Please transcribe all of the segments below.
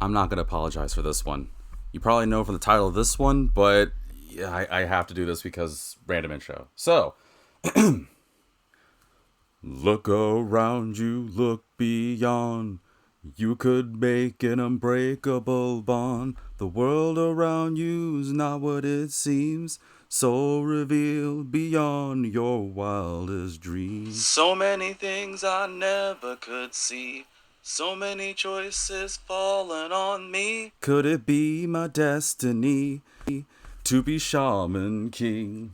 I'm not going to apologize for this one. You probably know from the title of this one, but yeah, I have to do this because random intro. So, look around you, look beyond. You could make an unbreakable bond. The world around you's not what it seems. So revealed beyond your wildest dreams. So many things I never could see. So many choices falling on me. Could it be my destiny to be Shaman King?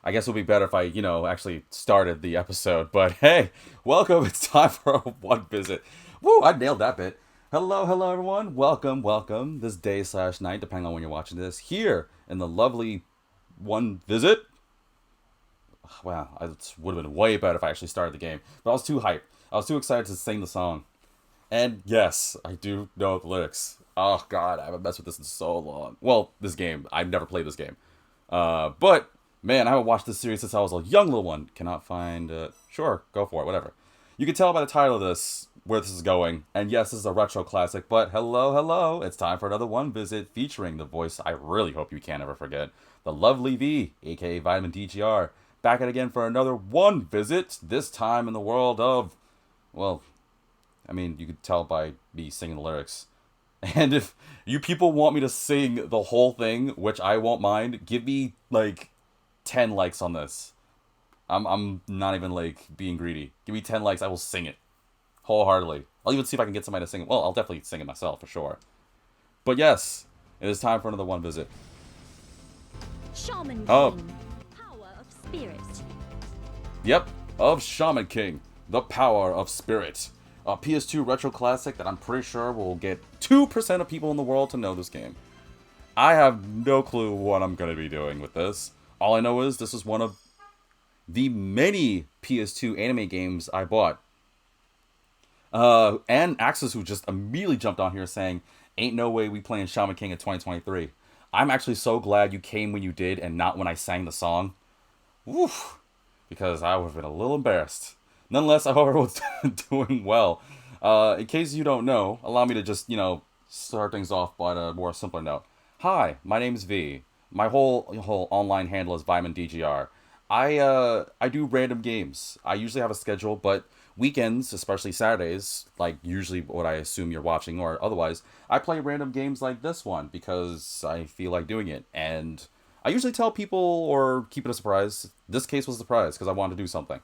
I guess it would be better if I, actually started the episode. But hey, welcome. It's time for a one visit. Woo, I nailed that bit. Hello, everyone. Welcome. This day/night, depending on when you're watching this, here in the lovely one visit. Wow, it would have been way better if I actually started the game. But I was too hyped. I was too excited to sing the song. And yes, I do know the lyrics. Oh god, I haven't messed with this in so long. Well, this game. I've never played this game. But man, I haven't watched this series since I was a young little one. Cannot find sure, go for it, whatever. You can tell by the title of this where this is going. And yes, this is a retro classic, but hello. It's time for another one visit featuring the voice I really hope you can't ever forget. The lovely V, aka Vitamin DGR. Back at again for another one visit, this time in the world of, well, I mean, you could tell by me singing the lyrics. And if you people want me to sing the whole thing, which I won't mind, give me like 10 likes on this. I'm not even like being greedy. Give me 10 likes, I will sing it wholeheartedly. I'll even see if I can get somebody to sing it. Well, I'll definitely sing it myself for sure. But yes, it is time for another one visit. Shaman King, power of spirit. Yep, of Shaman King, the power of spirit. A PS2 retro classic that I'm pretty sure will get 2% of people in the world to know this game. I have no clue what I'm going to be doing with this. All I know is this is one of the many PS2 anime games I bought. And Axis, who just immediately jumped on here saying, ain't no way we playing Shaman King in 2023. I'm actually so glad you came when you did and not when I sang the song. Woof. Because I would have been a little embarrassed. Nonetheless, I hope everyone's doing well. In case you don't know, allow me to just, start things off on a more simpler note. Hi, my name is V. My whole online handle is VimonDGR. I do random games. I usually have a schedule, but weekends, especially Saturdays, like usually what I assume you're watching or otherwise, I play random games like this one because I feel like doing it. And I usually tell people or keep it a surprise. This case was a surprise because I wanted to do something.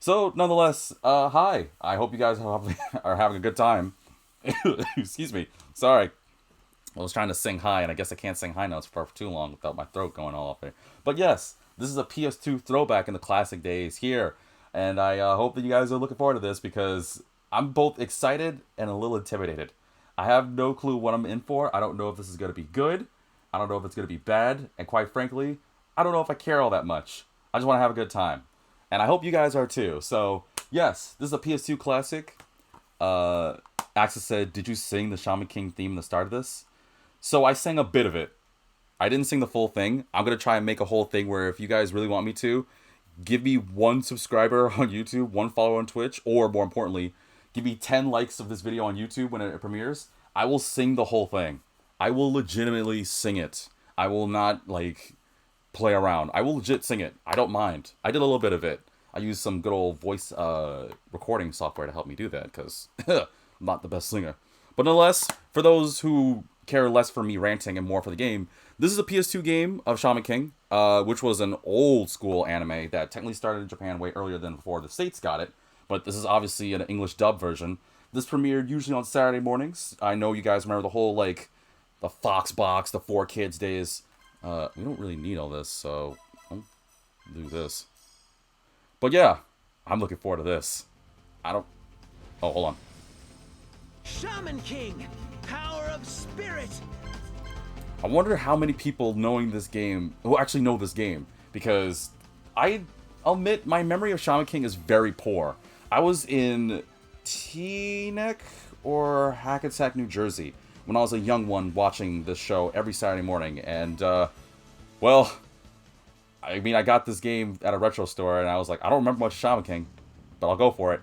So, nonetheless, hi. I hope you guys are having a good time. Excuse me. Sorry. I was trying to sing high, and I guess I can't sing high notes for too long without my throat going all off there. But yes, this is a PS2 throwback in the classic days here. And I hope that you guys are looking forward to this because I'm both excited and a little intimidated. I have no clue what I'm in for. I don't know if this is going to be good. I don't know if it's going to be bad. And quite frankly, I don't know if I care all that much. I just want to have a good time. And I hope you guys are too. So, yes, this is a PS2 classic. Axis said, did you sing the Shaman King theme at the start of this? So I sang a bit of it. I didn't sing the full thing. I'm going to try and make a whole thing where if you guys really want me to, give me 1 subscriber on YouTube, 1 follower on Twitch, or more importantly, give me 10 likes of this video on YouTube when it premieres. I will sing the whole thing. I will legitimately sing it. I will not, play around. I will legit sing it. I don't mind. I did a little bit of it. I used some good old voice recording software to help me do that because I'm not the best singer. But nonetheless, for those who care less for me ranting and more for the game, this is a PS2 game of Shaman King, which was an old school anime that technically started in Japan way earlier than before the States got it. But this is obviously an English dub version. This premiered usually on Saturday mornings. I know you guys remember the whole, the Fox box, the 4Kids days. We don't really need all this, so I'll do this. But yeah, I'm looking forward to this. Oh, hold on. Shaman King, power of spirit. I wonder how many people knowing this game, who actually know this game, because I'll admit my memory of Shaman King is very poor. I was in Teaneck or Hackensack, New Jersey, when I was a young one watching this show every Saturday morning, and, well, I mean, I got this game at a retro store, and I was like, I don't remember much Shaman King, but I'll go for it.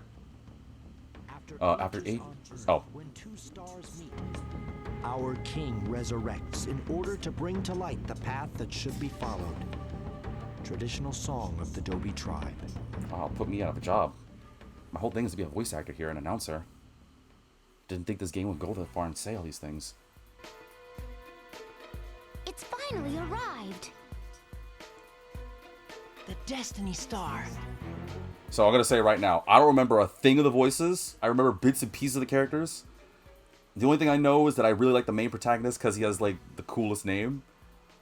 After 8? Oh. our king resurrects in order to bring to light the path that should be followed. Traditional song of the Dobie tribe. Oh, put me out of a job. My whole thing is to be a voice actor here, an announcer. Didn't think this game would go that far and say all these things. It's finally arrived. The Destiny Star. So I'm gonna say right now, I don't remember a thing of the voices. I remember bits and pieces of the characters. The only thing I know is that I really like the main protagonist because he has like the coolest name.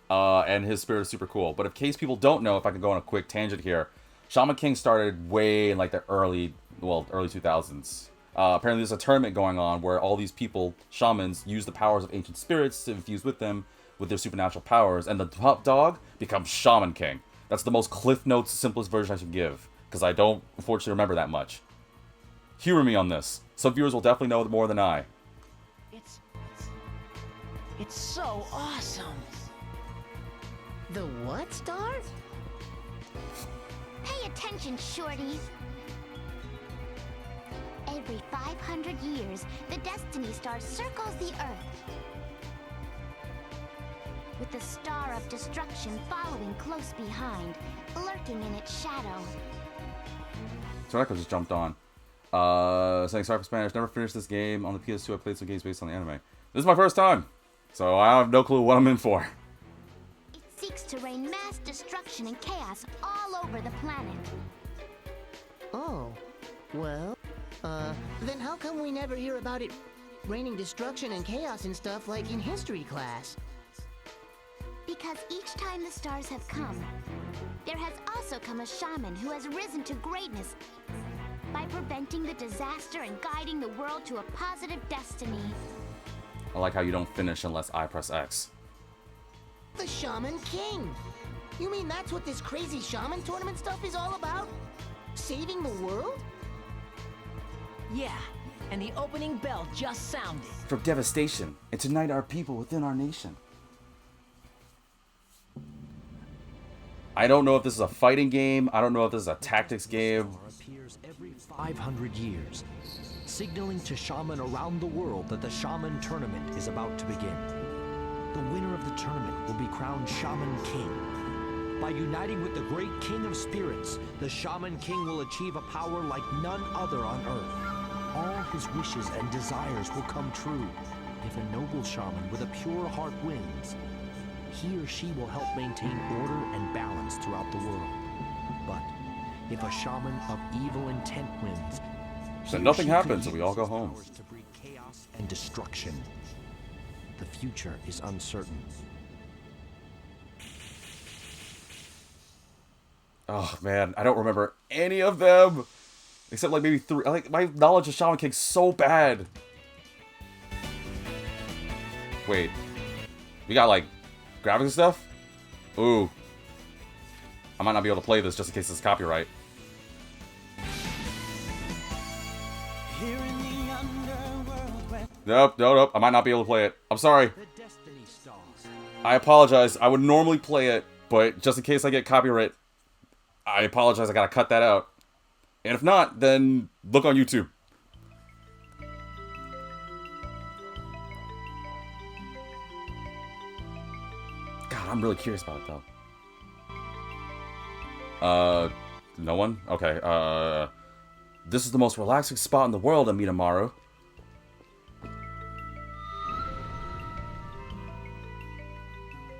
And his spirit is super cool. But in case people don't know, if I can go on a quick tangent here, Shaman King started way in like the early 2000s. Apparently there's a tournament going on where all these people, shamans, use the powers of ancient spirits to infuse with them with their supernatural powers, and the top dog becomes Shaman King. That's the most Cliff Notes, simplest version I should give, because I don't, unfortunately, remember that much. Humor me on this. Some viewers will definitely know more than I. It's so awesome. The what star? Pay attention, shorties. Every 500 years, the Destiny Star circles the Earth, with the Star of Destruction following close behind, lurking in its shadow. So I just jumped on. Saying sorry for Spanish. Never finished this game on the PS2. I played some games based on the anime. This is my first time, so I have no clue what I'm in for. It seeks to rain mass destruction and chaos all over the planet. Oh, well, then how come we never hear about it raining destruction and chaos and stuff like in history class? Because each time the stars have come, there has also come a shaman who has risen to greatness by preventing the disaster and guiding the world to a positive destiny. I like how you don't finish unless I press X. The Shaman King! You mean that's what this crazy shaman tournament stuff is all about? Saving the world? Yeah, and the opening bell just sounded. From devastation, and to unite our people within our nation. I don't know if this is a fighting game. I don't know if this is a tactics game. Star appears every 500 years, signaling to shaman around the world that the Shaman tournament is about to begin. The winner of the tournament will be crowned Shaman King. By uniting with the great King of Spirits, the Shaman King will achieve a power like none other on Earth. All his wishes and desires will come true if a noble shaman with a pure heart wins. He or she will help maintain order and balance throughout the world. But if a shaman of evil intent wins, So he or nothing she happens could and we all use go his home. powers to breed chaos and destruction. The future is uncertain. Oh man, I don't remember any of them. Except like maybe 3. Like my knowledge of Shaman King's so bad. Wait. We got like graphics and stuff? Ooh. I might not be able to play this just in case it's copyright. Here in the underworld where Nope. I might not be able to play it. I'm sorry. The Destiny Star. I apologize. I would normally play it, but just in case I get copyright, I apologize. I gotta cut that out. And if not, then look on YouTube. God, I'm really curious about it, though. No one? Okay, this is the most relaxing spot in the world, Amitamaru.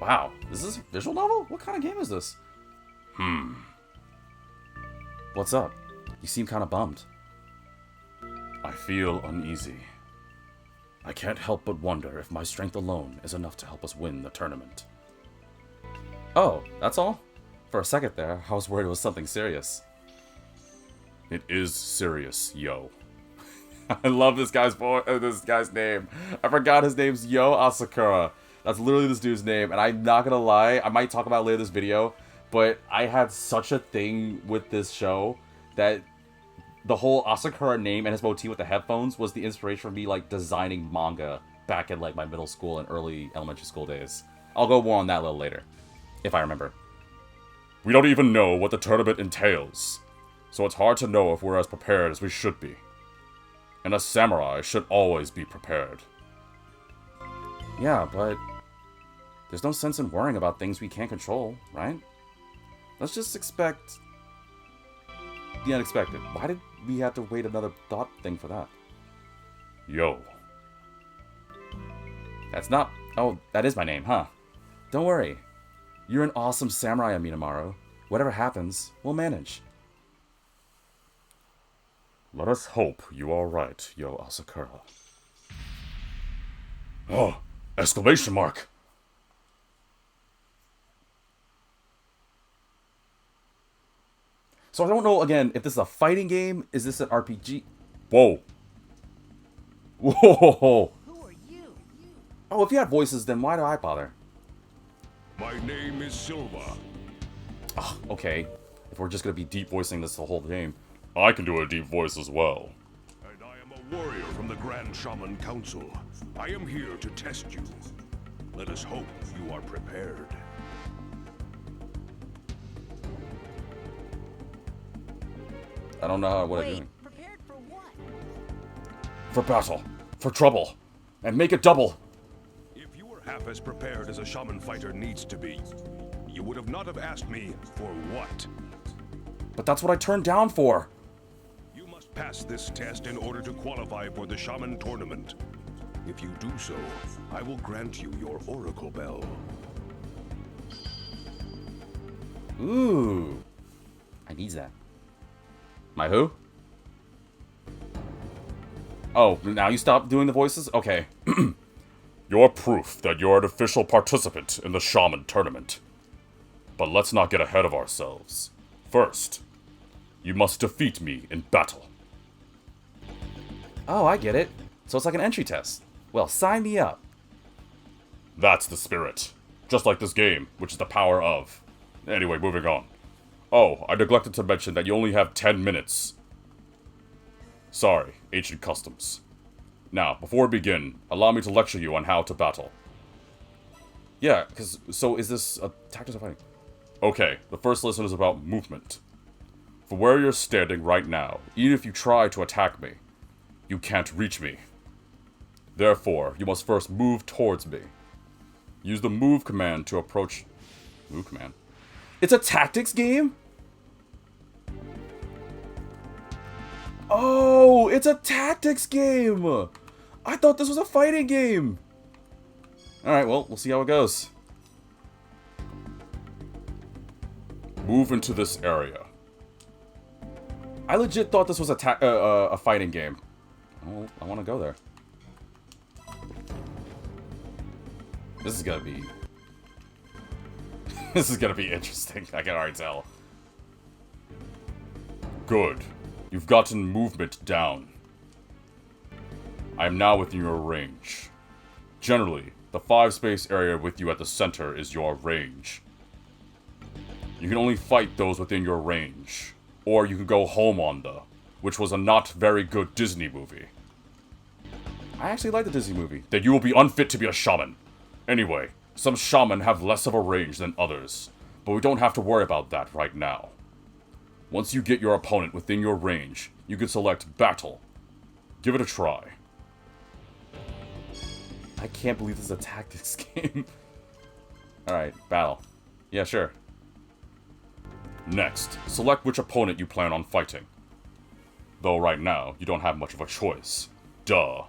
Wow, is this a visual novel? What kind of game is this? What's up? You seem kind of bummed. I feel uneasy. I can't help but wonder if my strength alone is enough to help us win the tournament. Oh, that's all? For a second there, I was worried it was something serious. It is serious, yo. I love this guy's name. I forgot his name's Yo Asakura. That's literally this dude's name, and I'm not gonna lie, I might talk about it later in this video, but I had such a thing with this show that the whole Asakura name and his motif with the headphones was the inspiration for me, like, designing manga back in, like, my middle school and early elementary school days. I'll go more on that a little later, if I remember. We don't even know what the tournament entails, so it's hard to know if we're as prepared as we should be. And a samurai should always be prepared. Yeah, but there's no sense in worrying about things we can't control, right? Let's just expect the unexpected. Why did we have to wait another thought thing for that? Yo. That's not... Oh, that is my name, huh? Don't worry. You're an awesome samurai, Minamaru. Whatever happens, we'll manage. Let us hope you are right, Yo Asakura. Oh, exclamation mark! So I don't know, again, if this is a fighting game, is this an RPG? Whoa. Whoa! Who are you? Oh, if you had voices, then why do I bother? My name is Silva. Oh, okay. If we're just gonna be deep voicing this the whole game. I can do a deep voice as well. And I am a warrior from the Grand Shaman Council. I am here to test you. Let us hope you are prepared. I don't know what I'm Wait, doing. prepared for what? For battle. For trouble. And make it double. If you were half as prepared as a shaman fighter needs to be, you would have not have asked me for what. But that's what I turned down for. You must pass this test in order to qualify for the Shaman Tournament. If you do so, I will grant you your Oracle Bell. Ooh. I need that. My who? Oh, now you stop doing the voices? Okay. You're proof that you're an official participant in the Shaman Tournament. But let's not get ahead of ourselves. First, you must defeat me in battle. Oh, I get it. So it's like an entry test. Well, sign me up. That's the spirit. Just like this game, which is the power of. Anyway, moving on. Oh, I neglected to mention that you only have 10 minutes. Sorry, ancient customs. Now, before we begin, allow me to lecture you on how to battle. Yeah, so is this a tactics or fighting? Okay, the first lesson is about movement. For where you're standing right now, even if you try to attack me, you can't reach me. Therefore, you must first move towards me. Use the move command to approach... Move command? It's a tactics game? Oh, it's a tactics game! I thought this was a fighting game! Alright, well, we'll see how it goes. Move into this area. I legit thought this was a fighting game. Oh, I want to go there. This is gonna be... This is gonna be interesting, I can already tell. Good. You've gotten movement down. I am now within your range. Generally, the 5-space area with you at the center is your range. You can only fight those within your range. Or you can go home on the, which was a not very good Disney movie. I actually like the Disney movie. That you will be unfit to be a shaman. Anyway, some shaman have less of a range than others, but we don't have to worry about that right now. Once you get your opponent within your range, you can select Battle. Give it a try. I can't believe this is a tactics game. Alright, Battle. Yeah, sure. Next, select which opponent you plan on fighting. Though right now, you don't have much of a choice. Duh.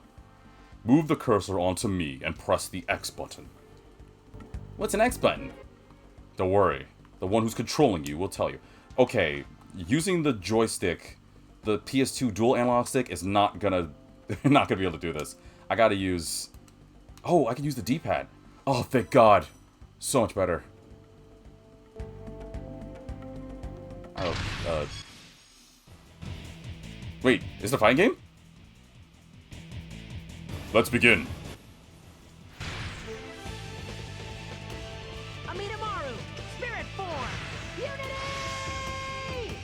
Move the cursor onto me and press the X button. What's an X button? Don't worry. The one who's controlling you will tell you. Okay, using the joystick, the PS2 dual analog stick is not gonna be able to do this. I gotta use... Oh, I can use the D-pad. Oh, thank God. So much better. Oh, Wait, is it a fighting game? Let's begin. Amidamaru, spirit form, unity!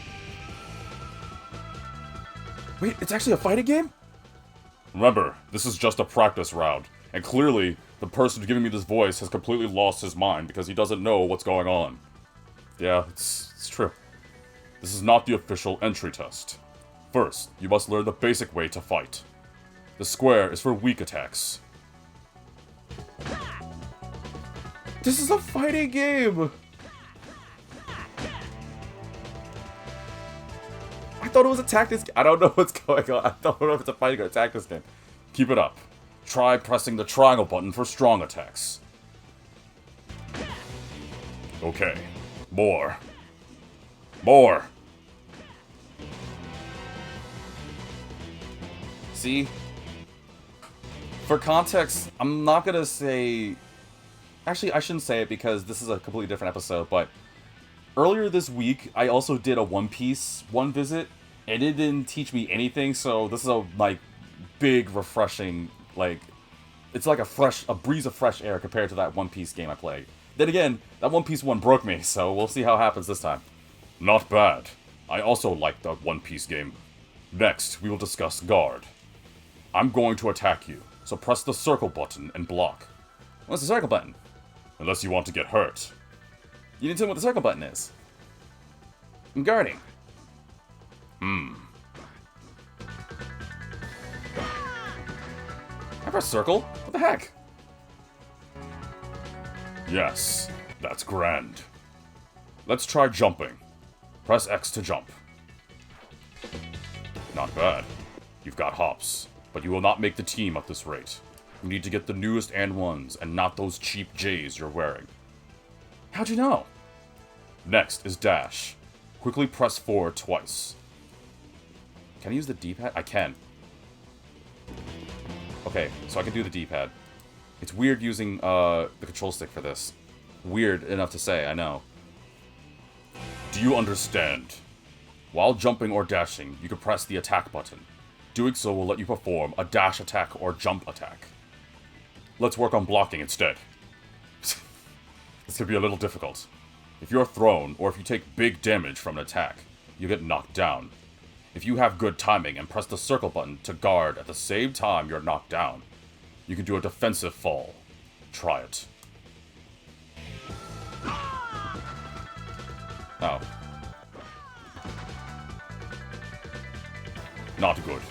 Wait, it's actually a fighting game? Remember, this is just a practice round. And clearly, the person giving me this voice has completely lost his mind because he doesn't know what's going on. Yeah, it's true. This is not the official entry test. First, you must learn the basic way to fight. The square is for weak attacks. Ha! This is a fighting game! I thought it was a tactics game. I don't know what's going on. I don't know if it's a fighting or a tactics game. Keep it up. Try pressing the triangle button for strong attacks. Okay. More. More! See? For context, I'm not gonna say... Actually, I shouldn't say it because this is a completely different episode, but... Earlier this week, I also did a One Piece one visit, and it didn't teach me anything, so this is a, like, big, refreshing, like... It's like a breeze of fresh air compared to that One Piece game I played. Then again, that One Piece one broke me, so we'll see how it happens this time. Not bad. I also like the One Piece game. Next, we will discuss guard. I'm going to attack you, so press the circle button and block. What's the circle button? Unless you want to get hurt. You didn't tell me what the circle button is. I'm guarding. I press circle? What the heck? Yes, that's grand. Let's try jumping. Press X to jump. Not bad. You've got hops, but you will not make the team at this rate. You need to get the newest and ones, and not those cheap J's you're wearing. How'd you know? Next is dash. Quickly press forward twice. Can I use the D-pad? I can. Okay, so I can do the D-pad. It's weird using the control stick for this. Weird enough to say, I know. Do you understand? While jumping or dashing, you can press the attack button. Doing so will let you perform a dash attack or jump attack. Let's work on blocking instead. This could be a little difficult. If you're thrown, or if you take big damage from an attack, you get knocked down. If you have good timing and press the circle button to guard at the same time you're knocked down, you can do a defensive fall. Try it. Oh. Not good.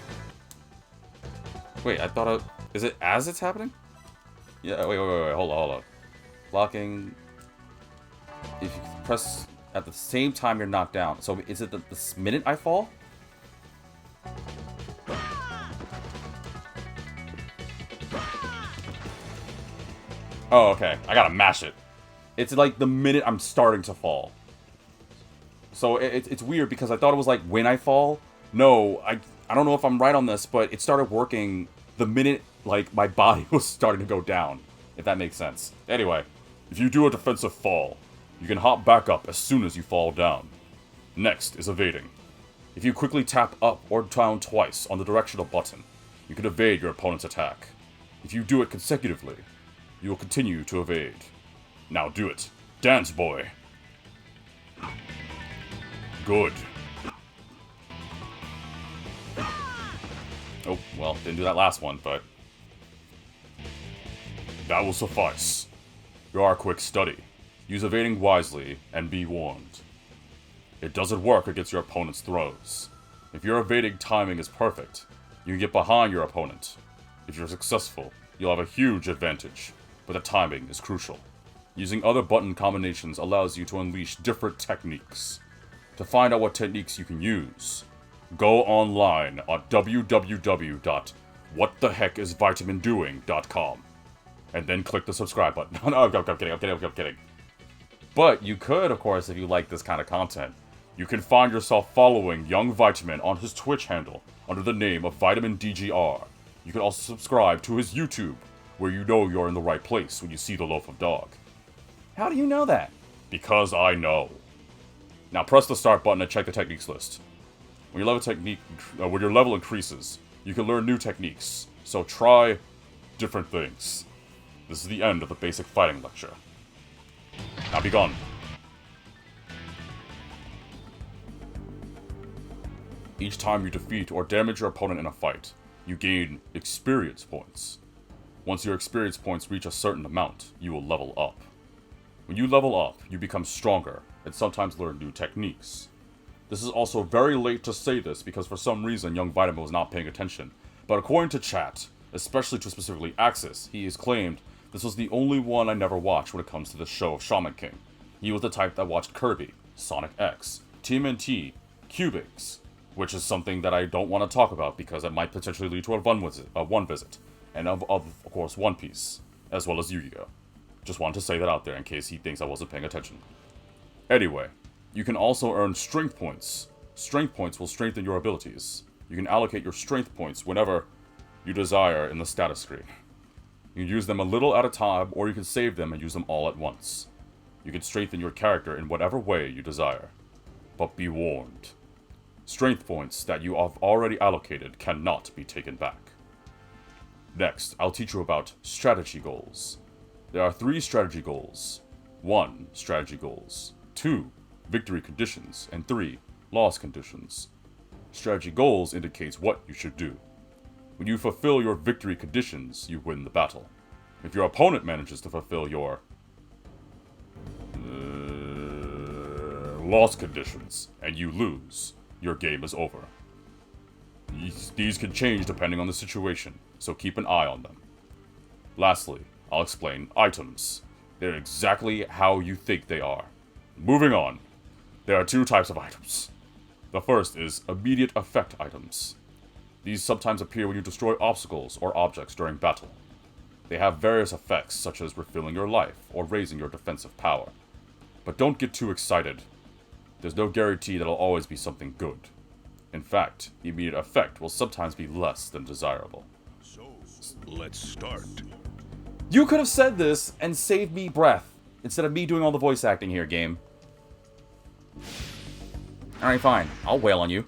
Wait, I thought is it as it's happening? Yeah, wait, hold on. Blocking... If you press at the same time you're knocked down. So is it the minute I fall? Oh, okay. I gotta mash it. It's like the minute I'm starting to fall. So it's weird because I thought it was like when I fall. No, I don't know if I'm right on this, but it started working the minute like my body was starting to go down. If that makes sense. Anyway, if you do a defensive fall, you can hop back up as soon as you fall down. Next is evading. If you quickly tap up or down twice on the directional button, you can evade your opponent's attack. If you do it consecutively, you will continue to evade. Now do it. Dance, boy. Good. Oh, well, didn't do that last one, but... That will suffice. You are a quick study. Use evading wisely, and be warned. It doesn't work against your opponent's throws. If your evading timing is perfect, you can get behind your opponent. If you're successful, you'll have a huge advantage, but the timing is crucial. Using other button combinations allows you to unleash different techniques. To find out what techniques you can use, go online on www.whattheheckisvitamindoing.com and then click the subscribe button. No, I'm kidding. But you could, of course, if you like this kind of content, you can find yourself following Young Vitamin on his Twitch handle under the name of Vitamin DGR. You can also subscribe to his YouTube, where you know you're in the right place when you see the loaf of dog. How do you know that? Because I know. Now press the start button and check the techniques list. When your level increases, you can learn new techniques. So try different things. This is the end of the basic fighting lecture. Now be gone. Each time you defeat or damage your opponent in a fight, you gain experience points. Once your experience points reach a certain amount, you will level up. When you level up, you become stronger and sometimes learn new techniques. This is also very late to say this because for some reason Young Vitamin was not paying attention, but according to chat, especially to specifically Axis, he has claimed This was the only one I never watched when it comes to the show of Shaman King. He was the type that watched Kirby, Sonic X, TMNT, Cubics, which is something that I don't want to talk about because it might potentially lead to a one visit, and of course One Piece, as well as Yu-Gi-Oh! Just wanted to say that out there in case he thinks I wasn't paying attention. Anyway, you can also earn strength points. Strength points will strengthen your abilities. You can allocate your strength points whenever you desire in the status screen. You can use them a little at a time, or you can save them and use them all at once. You can strengthen your character in whatever way you desire. But be warned. Strength points that you have already allocated cannot be taken back. Next, I'll teach you about strategy goals. There are 3 strategy goals. 1. Strategy goals. 2. Victory conditions. And 3. Loss conditions. Strategy goals indicates what you should do. When you fulfill your victory conditions, you win the battle. If your opponent manages to fulfill your loss conditions, and you lose, your game is over. These can change depending on the situation, so keep an eye on them. Lastly, I'll explain items. They're exactly how you think they are. Moving on. There are 2 types of items. The first is immediate effect items. These sometimes appear when you destroy obstacles or objects during battle. They have various effects, such as refilling your life or raising your defensive power. But don't get too excited. There's no guarantee that it'll always be something good. In fact, the immediate effect will sometimes be less than desirable. So, let's start. You could have said this and saved me breath, instead of me doing all the voice acting here, game. Alright, fine. I'll wail on you.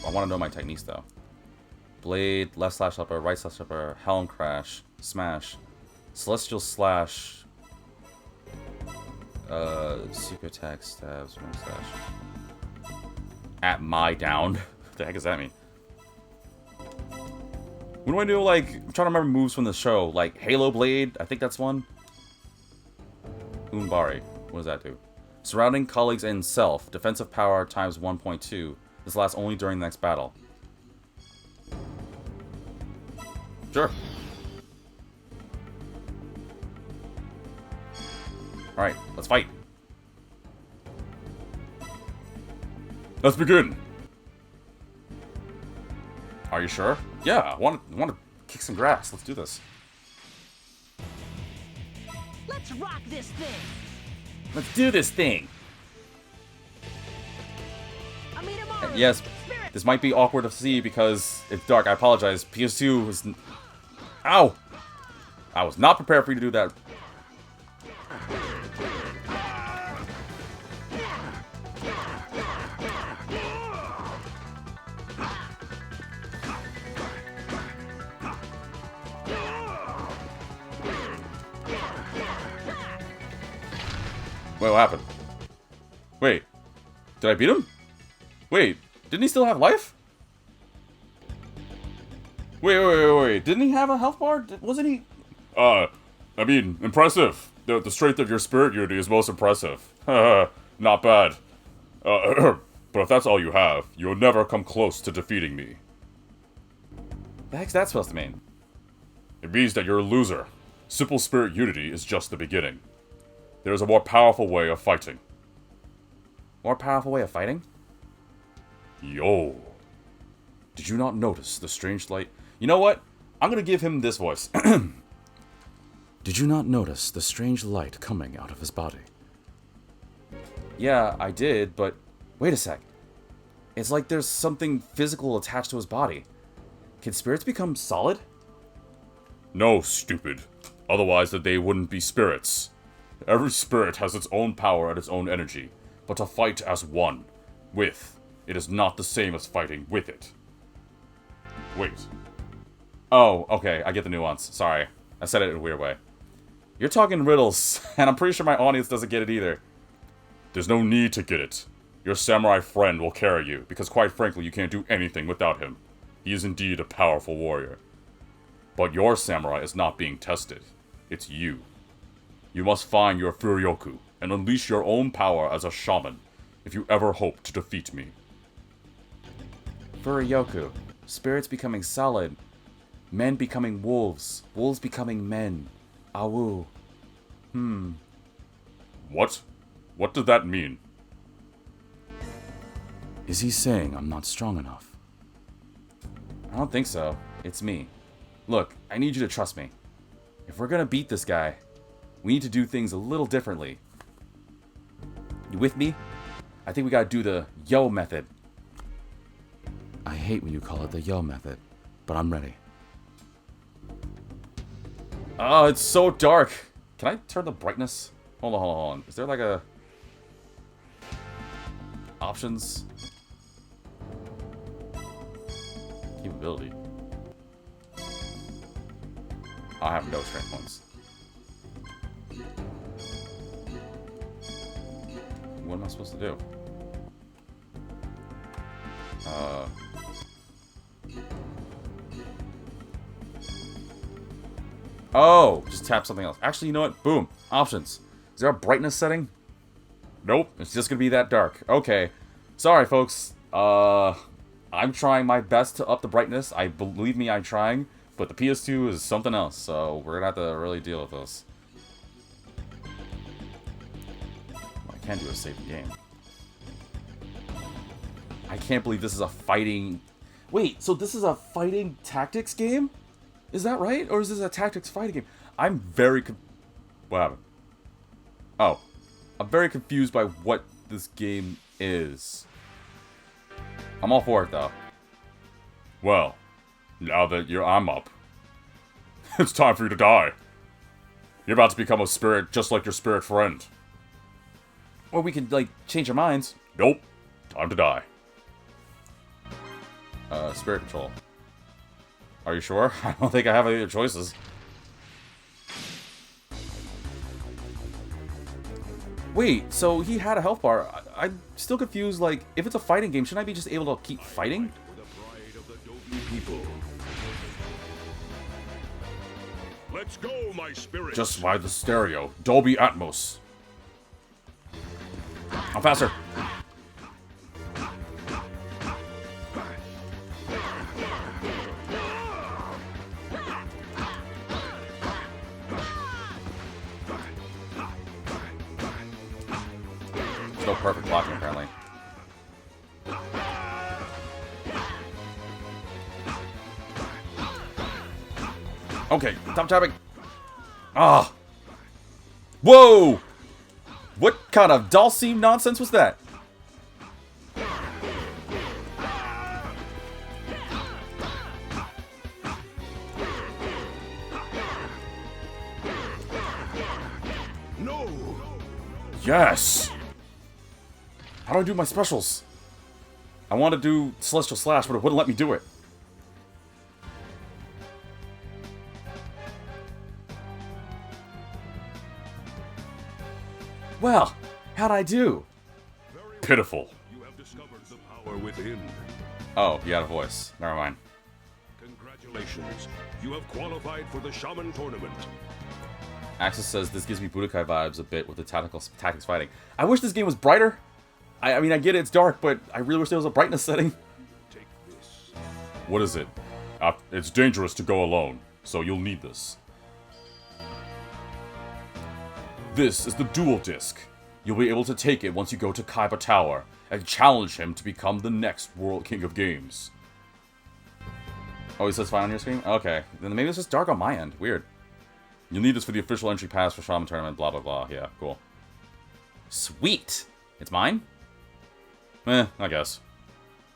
I want to know my techniques, though. Blade, left slash upper, right slash upper, helm crash, smash, celestial slash, super attack, stabs, ring slash. At my down? What the heck does that mean? What do I do, like, I'm trying to remember moves from the show, like Halo Blade, I think that's one. Umbari, what does that do? Surrounding colleagues and self, defensive power times 1.2. This lasts only during the next battle. Sure. Alright, let's fight. Let's begin. Are you sure? Yeah, I want to kick some grass. Let's do this. Let's rock this thing. Let's do this thing. I mean, tomorrow. Yes, this might be awkward to see because it's dark. I apologize. PS2 was... Ow! I was not prepared for you to do that. Wait, what happened? Wait, did I beat him? Wait, didn't he still have life? Wait. Didn't he have a health bar? Wasn't he? I mean, impressive. The strength of your spirit unity is most impressive. Not bad. But if that's all you have, you'll never come close to defeating me. The heck's that supposed to mean? It means that you're a loser. Simple spirit unity is just the beginning. There is a more powerful way of fighting. More powerful way of fighting? Yo. Did you not notice the strange light? You know what? I'm gonna give him this voice. Did you not notice the strange light coming out of his body? Yeah, I did, but wait a sec. It's like there's something physical attached to his body. Can spirits become solid? No, stupid. Otherwise, they wouldn't be spirits. Every spirit has its own power and its own energy, but to fight as one, with, it is not the same as fighting with it. Wait. Oh, okay, I get the nuance. Sorry. I said it in a weird way. You're talking riddles, and I'm pretty sure my audience doesn't get it either. There's no need to get it. Your samurai friend will carry you, because quite frankly, you can't do anything without him. He is indeed a powerful warrior. But your samurai is not being tested. It's you. You must find your Furyoku, and unleash your own power as a shaman, if you ever hope to defeat me. Furyoku. Spirits becoming solid. Men becoming wolves. Wolves becoming men. Awu. What? What did that mean? Is he saying I'm not strong enough? I don't think so. It's me. Look, I need you to trust me. If we're gonna beat this guy, we need to do things a little differently. You with me? I think we gotta do the yo method. I hate when you call it the yo method, but I'm ready. Oh, it's so dark. Can I turn the brightness? Hold on, hold on, hold on. Is there like a... options? Capability. I have no strength points. What am I supposed to do? Oh, just tap something else. Actually, you know what? Boom. Options. Is there a brightness setting? Nope. It's just gonna be that dark. Okay. Sorry, folks. I'm trying my best to up the brightness. Believe me, I'm trying. But the PS2 is something else, so we're gonna have to really deal with this. Well, I can do a save the game. I can't believe this is a fighting... Wait, so this is a fighting tactics game? Is that right? Or is this a tactics fighting game? I'm very... What happened? Oh. I'm very confused by what this game is. I'm all for it, though. Well, now that I'm up, it's time for you to die. You're about to become a spirit just like your spirit friend. Or we could, like, change our minds. Nope. Time to die. Spirit control. Are you sure? I don't think I have any other choices. Wait, so he had a health bar. I'm still confused, like, if it's a fighting game, shouldn't I be just able to keep fighting? For the pride of the Dobu people. Let's go, my spirit. Just by the stereo. Dolby Atmos. I'm faster. Still perfect blocking, apparently. Okay, stop tapping. Ah. Whoa! What kind of Dalsim nonsense was that? No. Yes! How do I do my specials? I want to do Celestial Slash, but it wouldn't let me do it. Well, how'd I do? Pitiful. You have discovered the power within. Oh, you had a voice. Never mind. Congratulations. You have qualified for the Shaman tournament. Axis says this gives me Budokai vibes a bit with the tactics fighting. I wish this game was brighter. I mean, I get it, it's dark, but I really wish there was a brightness setting. Take this. What is it? It's dangerous to go alone, so you'll need this. This is the dual disc. You'll be able to take it once you go to Kaiba Tower and challenge him to become the next World King of Games. Oh, he says fine on your screen? Okay. Then maybe it's just dark on my end. Weird. You'll need this for the official entry pass for Shaman Tournament, blah blah blah. Yeah, cool. Sweet! It's mine? I guess.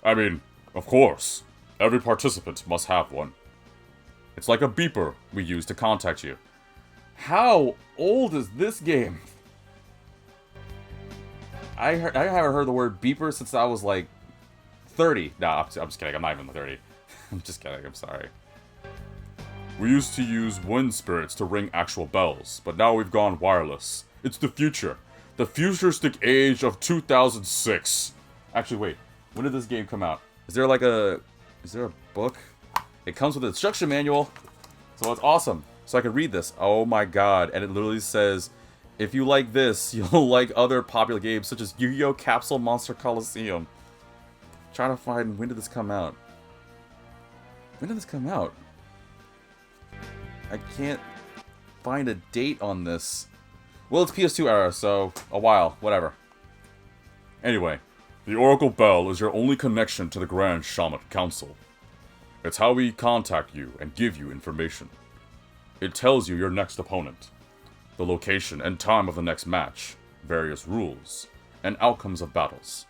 I mean, of course. Every participant must have one. It's like a beeper we use to contact you. How old is this game? I haven't heard the word beeper since I was like 30. Nah, I'm just kidding. I'm not even 30. I'm just kidding. I'm sorry. We used to use wind spirits to ring actual bells, but now we've gone wireless. It's the future. The futuristic age of 2006. Actually, wait. When did this game come out? Is there like a... Is there a book? It comes with an instruction manual. So it's awesome. So I could read this. Oh my god. And it literally says, if you like this, you'll like other popular games such as Yu-Gi-Oh! Capsule Monster Coliseum. Trying to find when did this come out. When did this come out? I can't find a date on this. Well, it's PS2 era, so a while. Whatever. Anyway, the Oracle Bell is your only connection to the Grand Shaman Council. It's how we contact you and give you information. It tells you your next opponent, the location and time of the next match, various rules, and outcomes of battles.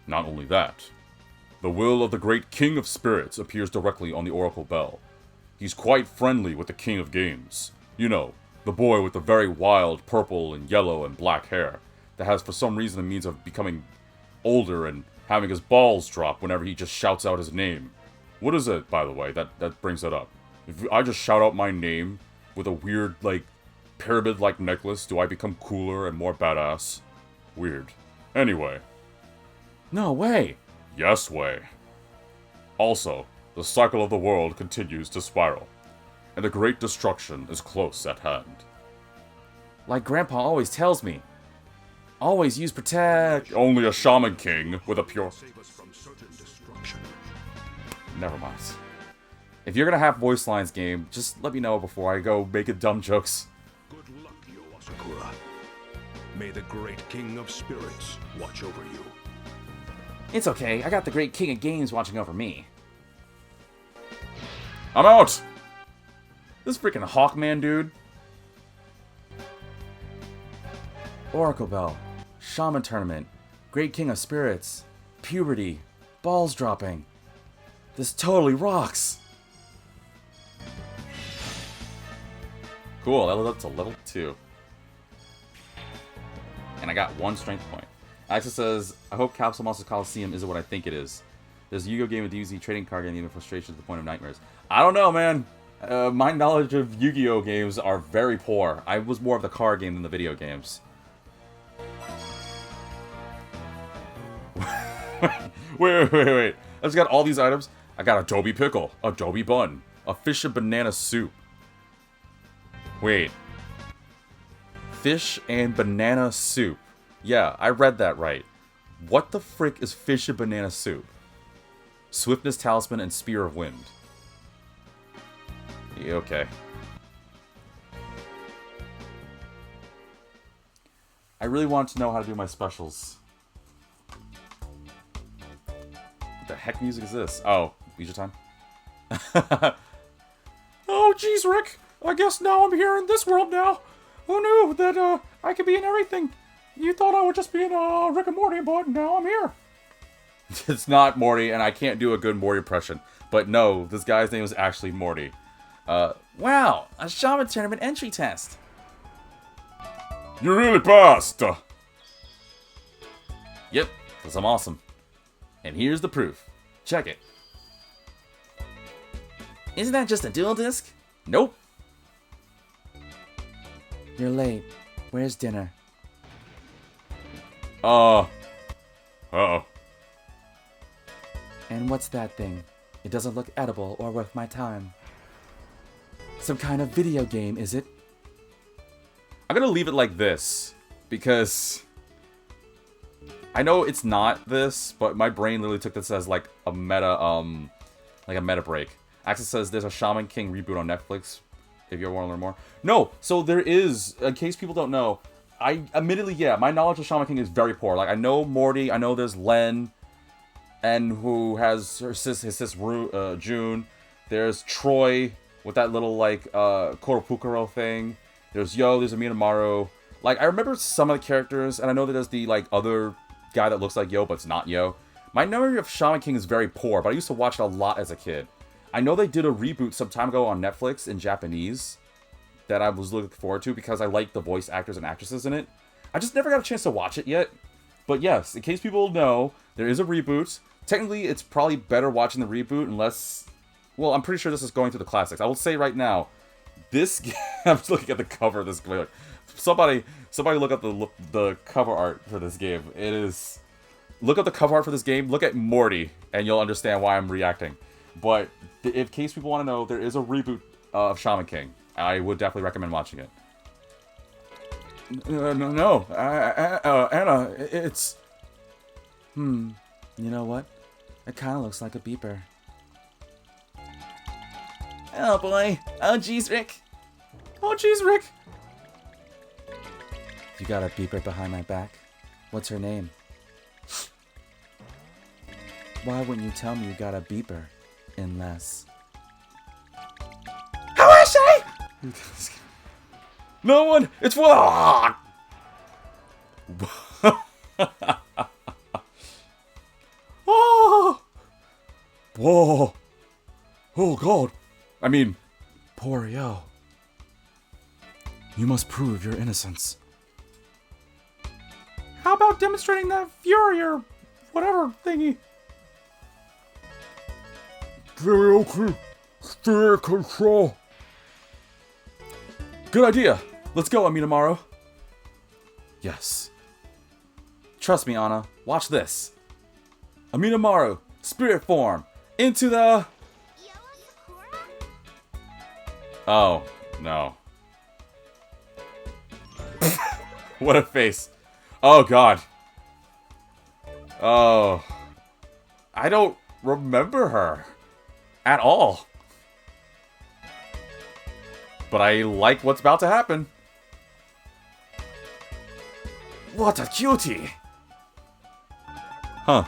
Not only that, the will of the great King of Spirits appears directly on the Oracle Bell. He's quite friendly with the King of Games. You know, the boy with the very wild purple and yellow and black hair that has for some reason the means of becoming older and having his balls drop whenever he just shouts out his name. What is it, by the way, that brings it up? If I just shout out my name with a weird, like, pyramid-like necklace, do I become cooler and more badass? Weird. Anyway. No way! Yes way. Also, the cycle of the world continues to spiral, and the great destruction is close at hand. Like Grandpa always tells me. Always use protect. Only a Shaman King with a pure... Never mind. If you're gonna have voice lines game, just let me know before I go making dumb jokes. Good luck, Yo Asakura. May the great King of Spirits watch over you. It's okay, I got the great King of Games watching over me. I'm out! This freaking Hawkman dude. Oracle Bell. Shaman Tournament. Great King of Spirits. Puberty. Balls dropping. This totally rocks. Cool, that leveled up to level 2. And I got 1 strength point. Axel says, I hope Capsule Monsters Coliseum isn't what I think it is. There's a Yu-Gi-Oh game with DBZ trading card game, even frustration to the point of nightmares. I don't know, man. My knowledge of Yu-Gi-Oh games are very poor. I was more of the card game than the video games. wait. I just got all these items. I got Adobe Pickle, Adobe Bun, a fish and banana soup. Wait. Fish and banana soup. Yeah, I read that right. What the frick is fish and banana soup? Swiftness Talisman and Spear of Wind. Yeah, okay. I really want to know how to do my specials. What the heck music is this? Oh, Leisure Time? Oh, jeez, Rick. I guess now I'm here in this world now. Who knew that I could be in everything? You thought I would just be in Rick and Morty, but now I'm here. It's not Morty, and I can't do a good Morty impression. But no, this guy's name is actually Morty. Wow, a Shaman Tournament entry test. You really passed. Yep, because I'm awesome. And here's the proof. Check it. Isn't that just a dual disc? Nope. You're late. Where's dinner? Uh-oh. And what's that thing? It doesn't look edible or worth my time. Some kind of video game, is it? I'm gonna leave it like this, because I know it's not this, but my brain literally took this as like a meta break. Axel says there's a Shaman King reboot on Netflix, if you ever want to learn more. No, so there is, in case people don't know, admittedly, yeah, my knowledge of Shaman King is very poor. Like, I know Morty, I know there's Len, and who has his sis June. There's Troy with that little, like, Koropukuro thing. There's Yo, there's Aminaru. Like, I remember some of the characters, and I know that there's the, like, other guy that looks like Yo, but it's not Yo. My memory of Shaman King is very poor, but I used to watch it a lot as a kid. I know they did a reboot some time ago on Netflix in Japanese that I was looking forward to because I like the voice actors and actresses in it. I just never got a chance to watch it yet. But yes, in case people know, there is a reboot. Technically, it's probably better watching the reboot unless... Well, I'm pretty sure this is going through the classics. I will say right now, this... I'm just looking at the cover of this game. Somebody look up the cover art for this game. It is... Look up the cover art for this game, look at Morty, and you'll understand why I'm reacting. But in case people want to know, there is a reboot of Shaman King. I would definitely recommend watching it. No, Anna, it's... You know what? It kind of looks like a beeper. Oh boy. Oh jeez, Rick. Oh jeez, Rick. You got a beeper behind my back? What's her name? Why wouldn't you tell me you got a beeper? Unless... How is she? No one! It's one! Oh! Whoa! Oh god! I mean, poor Yo. You must prove your innocence. How about demonstrating that fury or whatever thingy? Very okay. Stay in control. Good idea. Let's go, Aminamaru. Yes. Trust me, Anna. Watch this. Aminamaru, spirit form, into the... Oh, no. What a face. Oh, God. Oh. I don't remember her. At all. But I like what's about to happen. What a cutie! Huh.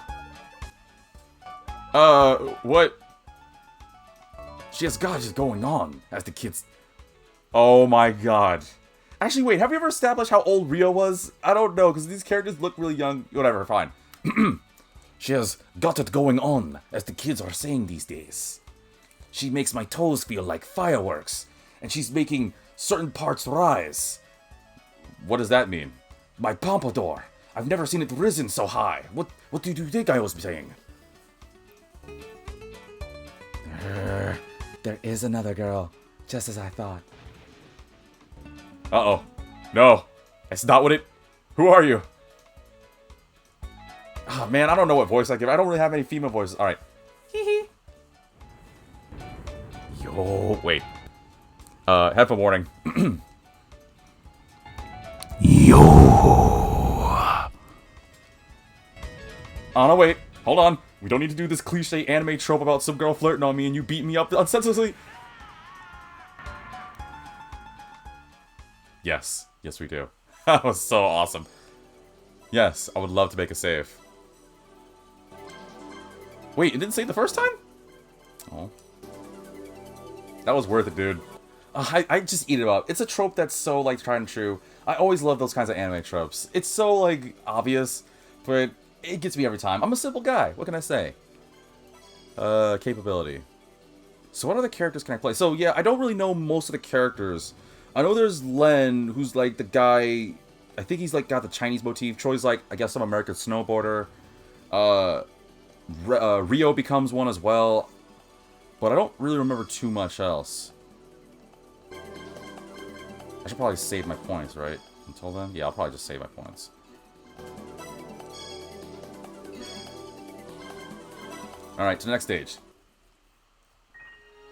What? She has gods going on, as the kids... Oh my god. Actually, wait, have we ever established how old Rio was? I don't know, because these characters look really young. Whatever, fine. She has got it going on, as the kids are saying these days. She makes my toes feel like fireworks, and she's making certain parts rise. What does that mean? My pompadour. I've never seen it risen so high. What do you think I was saying? There is another girl, just as I thought. Uh-oh. No. That's not what it... Who are you? Oh, man, I don't know what voice I give. I don't really have any female voices. Alright. Hee hee. Yo, wait. Headphone warning. Yo. Oh, no, wait. Hold on. We don't need to do this cliche anime trope about some girl flirting on me and you beat me up unsenselessly. Yes. Yes, we do. That was so awesome. Yes, I would love to make a save. Wait, it didn't save the first time? Oh. That was worth it, dude. I just eat it up. It's a trope that's so, like, tried and true. I always love those kinds of anime tropes. It's so, like, obvious, but it gets me every time. I'm a simple guy. What can I say? Capability. So what other characters can I play? So, yeah, I don't really know most of the characters. I know there's Len, who's, like, the guy... I think he's, like, got the Chinese motif. Troy's, like, I guess some American snowboarder. Rio becomes one as well. But I don't really remember too much else. I should probably save my points, right? Until then? Yeah, I'll probably just save my points. Alright, to the next stage.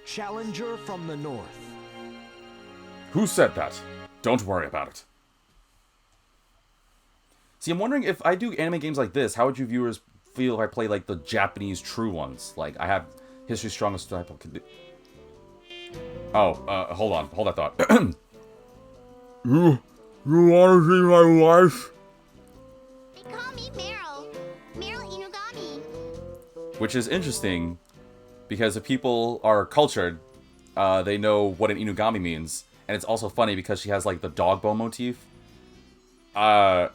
Challenger from the north. Who said that? Don't worry about it. See, I'm wondering if I do anime games like this, how would you viewers feel if I play, like, the Japanese true ones? Like, I have History's Strongest Type of... Oh, hold on. Hold that thought. You wanna see my wife? They call me Meryl. Meryl Inugami. Which is interesting, because if people are cultured, they know what an Inugami means. And it's also funny because she has, like, the dog bone motif. For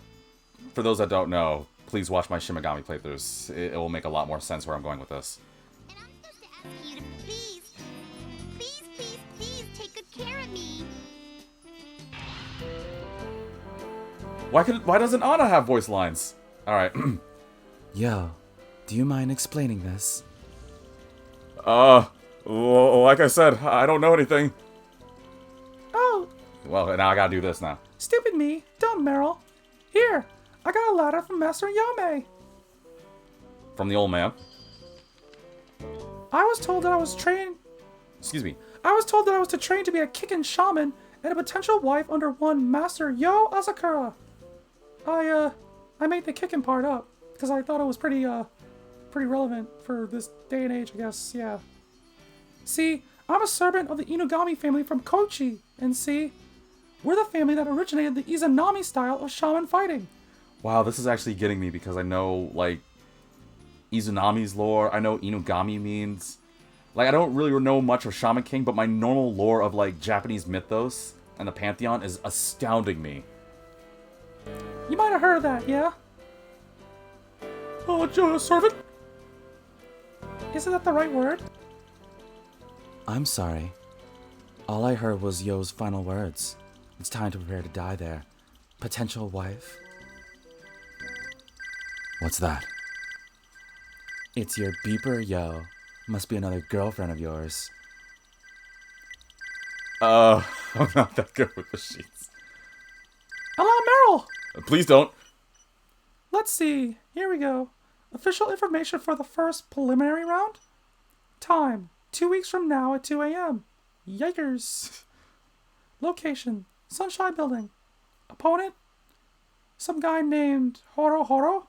those that don't know, please watch my Shimigami playthroughs. It will make a lot more sense where I'm going with this. And I'm supposed to ask you to please take good care of me. Why doesn't Anna have voice lines? Alright. Yo, do you mind explaining this? Like I said, I don't know anything. Oh. Well, now I gotta do this now. Stupid me. Dumb Meryl. Here, I got a ladder from Master Yome. From the old man. I was told that I was trained... Excuse me. I was told that I was to train to be a kickin' shaman and a potential wife under one Master Yo Asakura. I made the kickin' part up because I thought it was pretty relevant for this day and age, I guess, yeah. See, I'm a servant of the Inugami family from Kochi, and see, we're the family that originated the Izanami style of shaman fighting. Wow, this is actually getting me because I know, like, Izanami's lore. I know Inugami means. Like, I don't really know much of Shaman King, but my normal lore of, like, Japanese mythos and the Pantheon is astounding me. You might have heard of that, yeah? Servant? Isn't that the right word? I'm sorry. All I heard was Yo's final words. It's time to prepare to die there. Potential wife? What's that? It's your beeper, Yo. Must be another girlfriend of yours. I'm not that good with the sheets. Hello, Meryl! Please don't. Let's see. Here we go. Official information for the first preliminary round? Time. 2 weeks from now at 2 a.m. Yikers. Location. Sunshine Building. Opponent? Some guy named Horo Horo?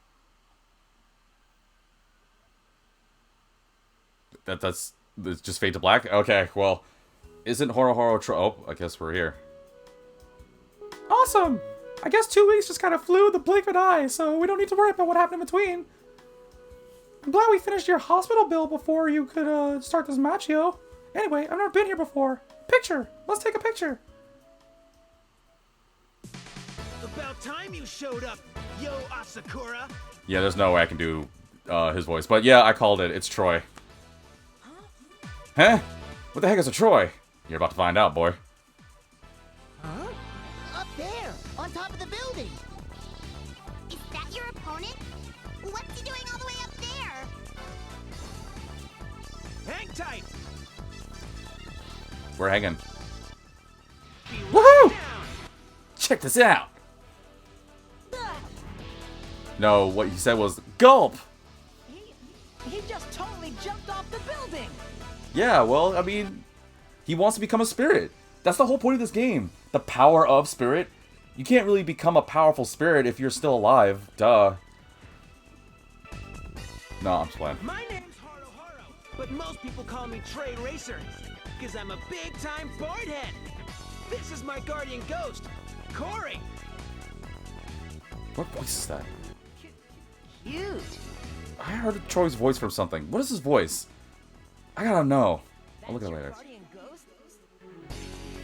That's just fade to black? Okay, well, isn't Horo Horo oh, I guess we're here. Awesome! I guess 2 weeks just kind of flew the blink of an eye, so we don't need to worry about what happened in between. I'm glad we finished your hospital bill before you could start this match, yo. Anyway, I've never been here before. Picture! Let's take a picture. About time you showed up, Yo Asakura. Yeah, there's no way I can do his voice. But yeah, I called it. It's Troy. Huh? What the heck is a Troy? You're about to find out, boy. Huh? Up there, on top of the building. Is that your opponent? What's he doing all the way up there? Hang tight. We're hanging. Be right Woohoo! down. Check this out! No, what he said was, gulp! He just totally jumped off the building. Yeah, well, I mean, he wants to become a spirit. That's the whole point of this game. The power of spirit. You can't really become a powerful spirit if you're still alive. Duh. No, I'm just playing. My name's Haro Haro, but most people call me Trey Racer, because I'm a big-time boardhead. This is my guardian ghost, Corey. What voice is that? Cute. I heard Troy's voice from something. What is his voice? I gotta know. I'll look at it later. Guardian ghost?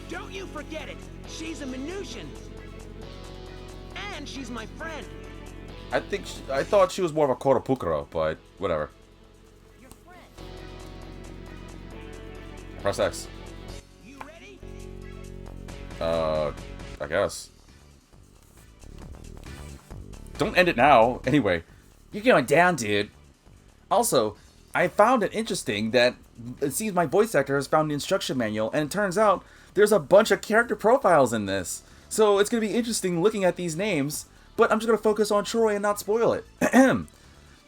Don't you forget it. She's a Minusian. And she's my friend. I thought she was more of a Korapukuro, but whatever. Your friend. Press X. You ready? I guess. Don't end it now. Anyway, you're going down, dude. Also, I found it interesting that it seems my voice actor has found the instruction manual, and it turns out there's a bunch of character profiles in this. So it's going to be interesting looking at these names, but I'm just going to focus on Troy and not spoil it.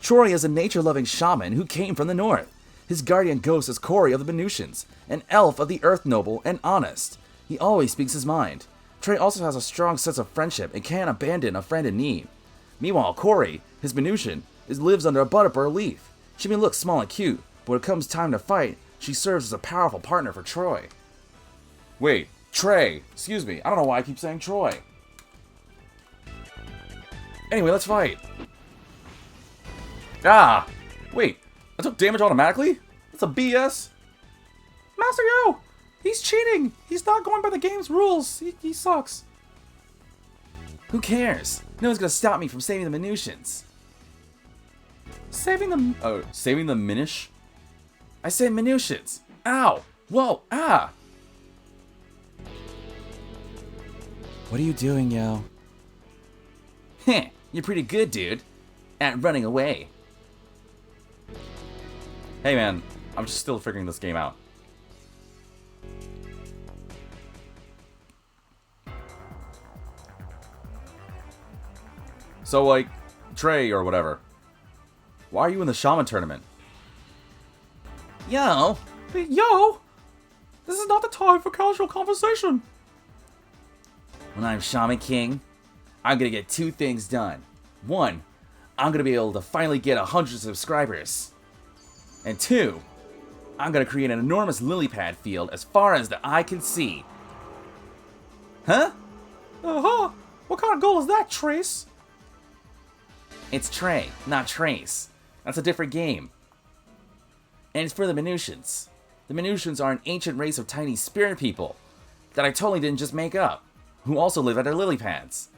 Troy is a nature-loving shaman who came from the north. His guardian ghost is Corey of the Venusians, an elf of the earth noble and honest. He always speaks his mind. Troy also has a strong sense of friendship and can't abandon a friend in need. Meanwhile, Corey, his Venusian, lives under a butterbur leaf. She may look small and cute, but when it comes time to fight, she serves as a powerful partner for Troy. Wait, Trey. Excuse me. I don't know why I keep saying Troy. Anyway, let's fight. Ah! Wait, I took damage automatically? That's a BS. Master Yo! He's cheating! He's not going by the game's rules. He sucks. Who cares? No one's gonna stop me from saving the Minusians. Saving them. Oh, saving the Minish? I said Minusians. Ow! Whoa! Ah! What are you doing, yo? Heh, you're pretty good, dude. At running away. Hey, man. I'm just still figuring this game out. So, like, Trey or whatever. Why are you in the Shaman tournament? Yo! Yo! This is not the time for casual conversation. When I'm Shaman King, I'm gonna get two things done. One, I'm gonna be able to finally get 100 subscribers. And two, I'm gonna create an enormous lily pad field as far as the eye can see. Huh? Uh-huh. What kind of goal is that, Trace? It's Trey, not Trace. That's a different game. And it's for the Minutions. The Minutions are an ancient race of tiny spirit people that I totally didn't just make up, who also live under lily pads.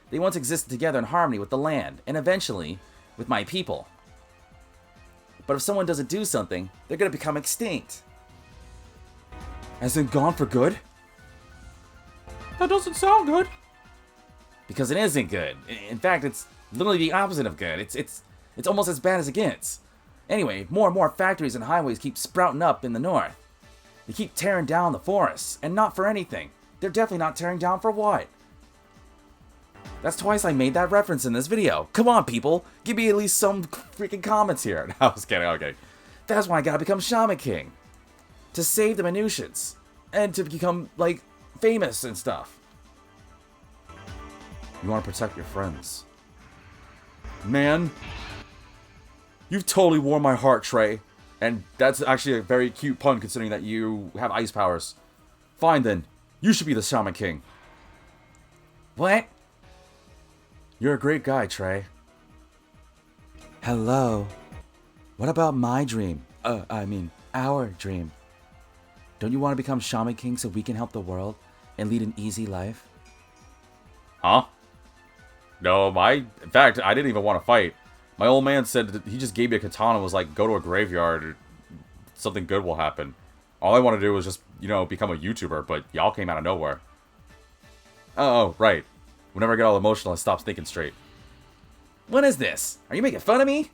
They once existed together in harmony with the land, and eventually, with my people. But if someone doesn't do something, they're gonna become extinct. As in gone for good? That doesn't sound good. Because it isn't good. In fact, it's literally the opposite of good. It's almost as bad as it gets. Anyway, more and more factories and highways keep sprouting up in the north. They keep tearing down the forests, and not for anything. They're definitely not tearing down for what? That's twice I made that reference in this video. Come on, people. Give me at least some freaking comments here. No, I was kidding. Okay. That's why I gotta become Shaman King. To save the Minutions. And to become, like, famous and stuff. You want to protect your friends. Man. You've totally warmed my heart, Trey. And that's actually a very cute pun considering that you have ice powers. Fine then. You should be the Shaman King. What? You're a great guy, Trey. Hello. What about my dream? Our dream. Don't you want to become Shaman King so we can help the world and lead an easy life? Huh? No, in fact, I didn't even want to fight. My old man said that he just gave me a katana and was like, go to a graveyard, something good will happen. All I want to do was just, become a YouTuber, but y'all came out of nowhere. Oh, right. Whenever I get all emotional, I stop thinking straight. What is this? Are you making fun of me?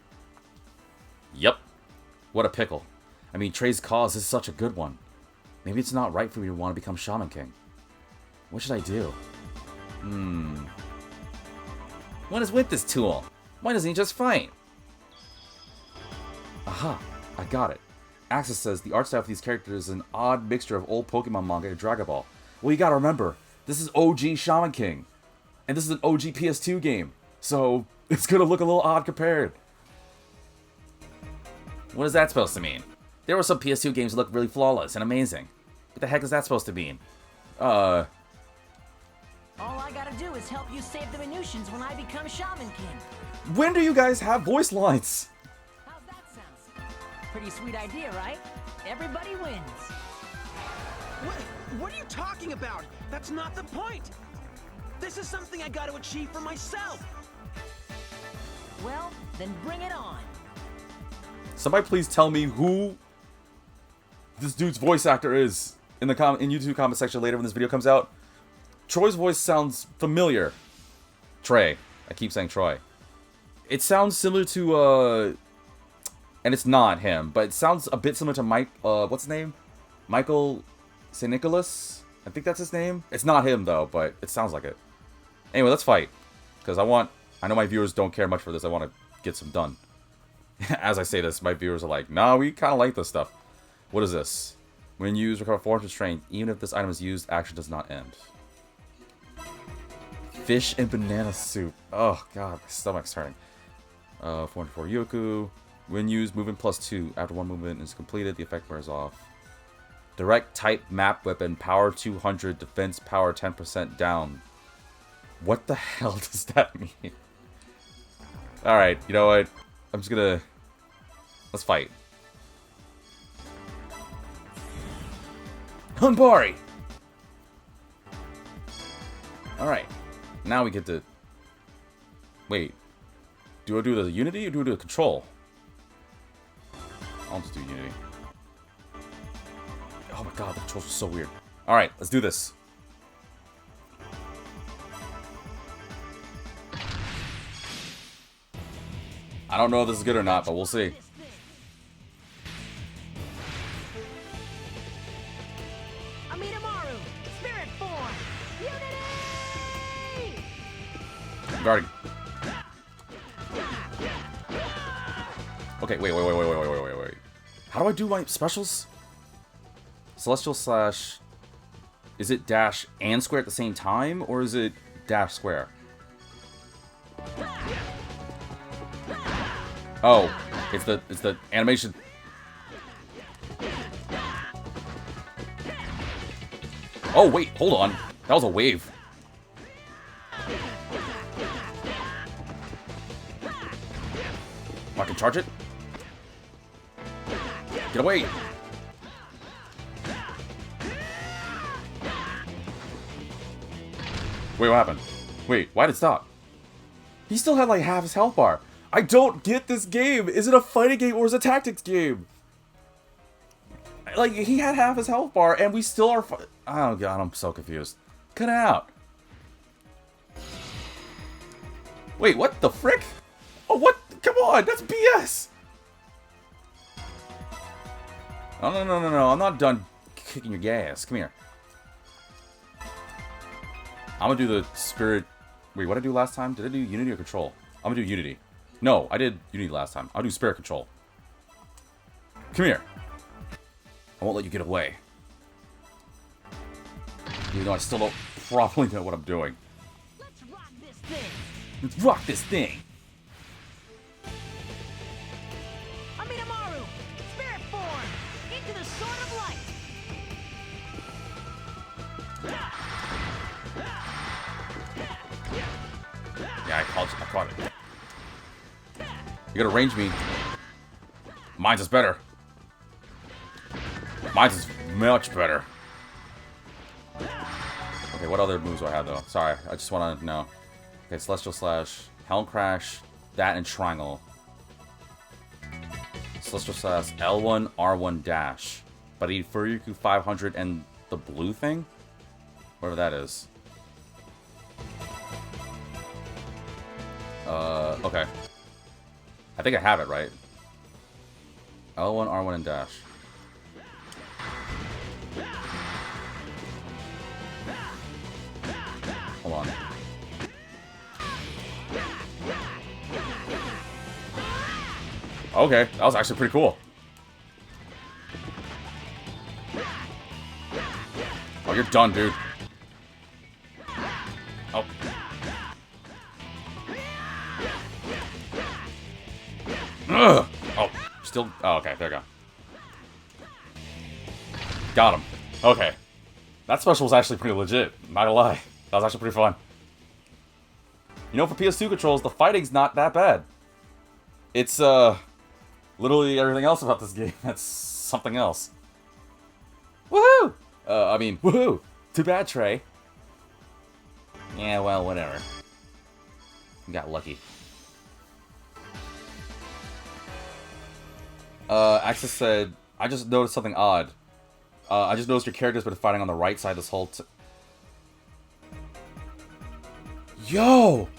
Yep. What a pickle. I mean, Trey's cause is such a good one. Maybe it's not right for me to want to become Shaman King. What should I do? What is with this tool? Why doesn't he just fight? Aha, I got it. Axis says the art style for these characters is an odd mixture of old Pokemon manga and Dragon Ball. Well, you gotta remember, this is OG Shaman King. And this is an OG PS2 game. So, it's gonna look a little odd compared. What is that supposed to mean? There were some PS2 games that look really flawless and amazing. What the heck is that supposed to mean? All I gotta do is help you save the Minutions when I become Shaman King. When do you guys have voice lines? How's that sound? Pretty sweet idea, right? Everybody wins. What are you talking about? That's not the point. This is something I got to achieve for myself. Well, then bring it on. Somebody please tell me who this dude's voice actor is in the YouTube comment section later when this video comes out. Troy's voice sounds familiar. Trey. I keep saying Troy. It sounds similar to, and it's not him, but it sounds a bit similar to Mike, what's his name? Michael St. Nicholas? I think that's his name. It's not him, though, but it sounds like it. Anyway, let's fight. Because I know my viewers don't care much for this. I want to get some done. As I say this, my viewers are like, nah, we kind of like this stuff. What is this? When used, recover 400 strength. Even if this item is used, action does not end. Fish and banana soup. Oh, God, my stomach's hurting. 404 Yoku. When used, movement +2. After one movement is completed, the effect wears off. Direct type map weapon. Power 200. Defense power 10% down. What the hell does that mean? Alright, you know what? I'm just gonna... Let's fight. Hunbari! Alright. Now we get to... Wait. Do I do the Unity or do I do the Control? I'll just do Unity. Oh my god, the controls are so weird. Alright, let's do this. I don't know if this is good or not, but we'll see. Amidamaru, spirit form, unity! Guarding. Okay, wait. How do I do my specials? Celestial slash... Is it dash and square at the same time, or is it dash square? Oh, it's the animation. Oh, wait, hold on. That was a wave. I can charge it? Get away! Wait, what happened? Wait, why did it stop? He still had like half his health bar. I don't get this game. Is it a fighting game or is it a tactics game? Like, he had half his health bar and we still are oh god, I'm so confused. Cut it out. Wait, what the frick? Oh, what? Come on, that's BS! Oh, no, I'm not done kicking your gas. Come here. I'm gonna do the spirit... Wait, what did I do last time? Did I do Unity or Control? I'm gonna do Unity. No, I did Unity last time. I'll do Spirit Control. Come here. I won't let you get away. Even though I still don't probably know what I'm doing. Let's rock this thing. Let's rock this thing! Amidamaru, spirit form, into the sword of light. Yeah, I caught it. You gotta range me. Mine's is better. Mine's is much better. Okay, what other moves do I have though? Sorry, I just wanna know. Okay, Celestial Slash, Helm Crash, that and Triangle. Celestial Slash, L1, R1 dash. But I need Furyuku 500 and the blue thing? Whatever that is. Okay. I think I have it, right? L1, R1, and dash. Hold on. Okay, that was actually pretty cool. Oh, you're done, dude. Oh. Ugh. Oh, still... Oh, okay, there we go. Got him. Okay. That special was actually pretty legit, not gonna lie. That was actually pretty fun. You know, for PS2 controls, the fighting's not that bad. It's, literally everything else about this game that's something else. Woohoo! I mean, woohoo! Too bad, Trey. Yeah, well, whatever. You got lucky. Axis said, I just noticed something odd. I just noticed your character's been fighting on the right side this whole Yo!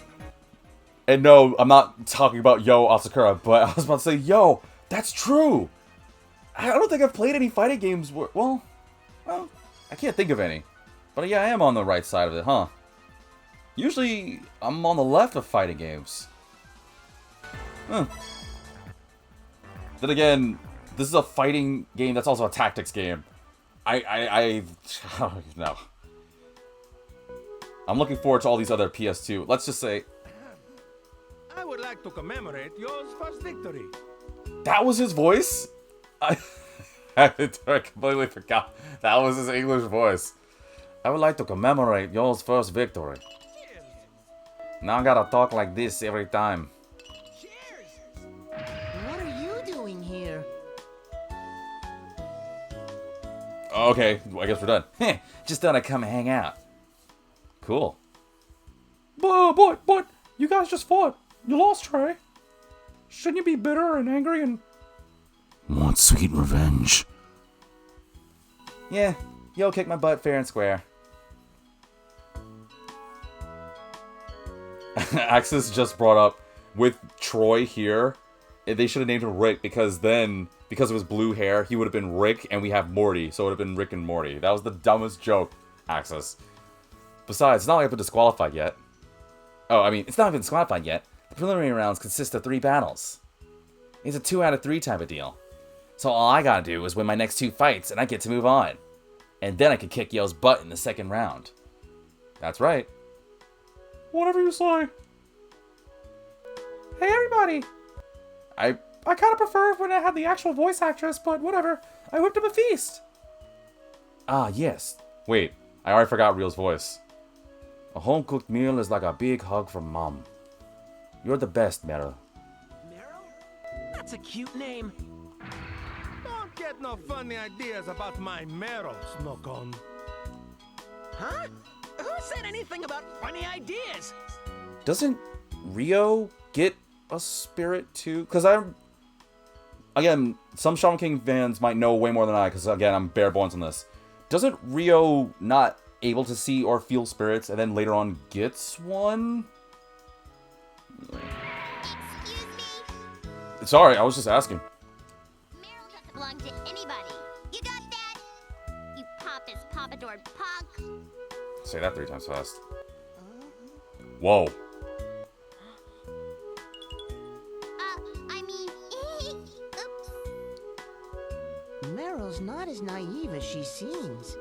And no, I'm not talking about Yo Asakura, but I was about to say, yo, that's true! I don't think I've played any fighting games where, well, I can't think of any. But yeah, I am on the right side of it, huh? Usually, I'm on the left of fighting games. Huh. Then again, this is a fighting game that's also a tactics game. I don't know. I'm looking forward to all these other PS2. Let's just say... I would like to commemorate your first victory. That was his voice? I completely forgot. That was his English voice. I would like to commemorate yours first victory. Cheers. Now I gotta talk like this every time. Cheers. What are you doing here? Okay, I guess we're done. Just thought I'd come and hang out. Cool. But, you guys just fought. You lost, Trey. Shouldn't you be bitter and angry and... Want sweet revenge? Yeah, Yo kicked my butt fair and square. Axis just brought up, with Troy here, they should have named him Rick, because then, because of his blue hair, he would have been Rick, and we have Morty, so it would have been Rick and Morty. That was the dumbest joke, Axis. Besides, it's not like I've been disqualified yet. Oh, I mean, it's not been disqualified yet. The preliminary rounds consist of 3 battles. It's a 2 out of 3 type of deal. So all I gotta do is win my next 2 fights, and I get to move on. And then I can kick Yo's butt in the second round. That's right. Whatever you say. Hey, everybody! I kind of prefer when I had the actual voice actress, but whatever. I whipped up a feast. Ah, yes. Wait, I already forgot Rio's voice. A home-cooked meal is like a big hug from Mom. You're the best, Meryl. Meryl? That's a cute name. Don't get no funny ideas about my Meryl, Snokon. Huh? Who said anything about funny ideas? Doesn't Rio get a spirit too? Because again, some Shaman King fans might know way more than I, because again, I'm bare bones on this. Doesn't Rio not able to see or feel spirits, and then later on gets one? Excuse me? Sorry, I was just asking. Meryl doesn't belong to anybody. You got that? You pompous, pompadour punk. Say that 3 times fast. Whoa. I mean, oops. Meryl's not as naive as she seems.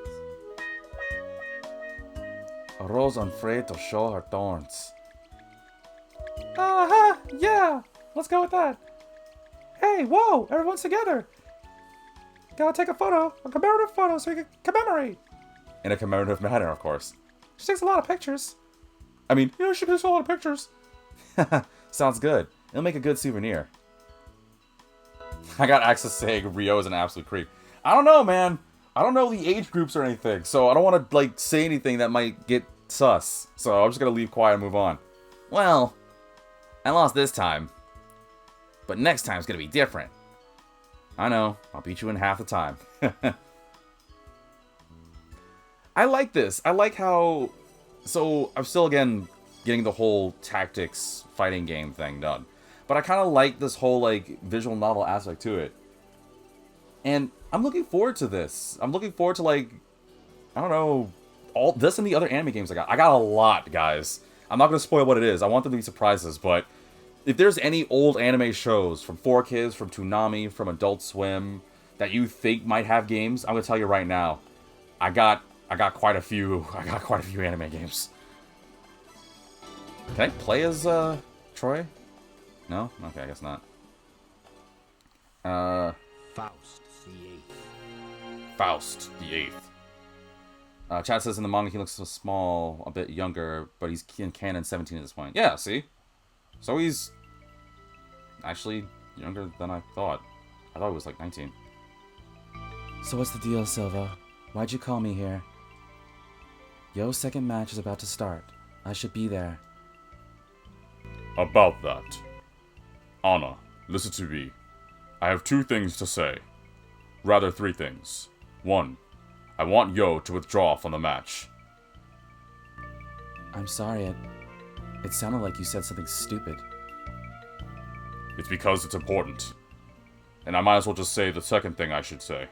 A rose unafraid to show her thorns. Uh-huh, yeah. Let's go with that. Hey, whoa, everyone's together. Gotta take a photo, a commemorative photo so we can commemorate. In a commemorative manner, of course. She takes a lot of pictures. I mean, You know, she takes a lot of pictures. sounds good. It'll make a good souvenir. I got access saying Rio is an absolute creep. I don't know, man. I don't know the age groups or anything, so I don't want to, like, say anything that might get sus. So I'm just gonna leave quiet and move on. Well, I lost this time. But next time's gonna be different. I know. I'll beat you in half the time. I like this. I like how... So, I'm still, again, getting the whole tactics fighting game thing done. But I kind of like this whole, like, visual novel aspect to it. And I'm looking forward to this. I'm looking forward to, like, I don't know, all this and the other anime games I got. I got a lot, guys. I'm not going to spoil what it is. I want them to be surprises, but if there's any old anime shows from 4Kids, from Toonami, from Adult Swim that you think might have games, I'm going to tell you right now. I got quite a few. I got quite a few anime games. Can I play as Troy? No? Okay, I guess not. Faust the Eighth. Faust the Eighth. Chat says in the manga he looks so small, a bit younger, but he's in canon 17 at this point. Yeah, see? So he's actually younger than I thought. I thought he was like 19. So what's the deal, Silva? Why'd you call me here? Yo's second match is about to start. I should be there. About that. Anna, listen to me. I have 2 things to say. Rather, 3 things. 1. I want Yo to withdraw from the match. I'm sorry, it sounded like you said something stupid. It's because it's important. And I might as well just say the second thing I should say.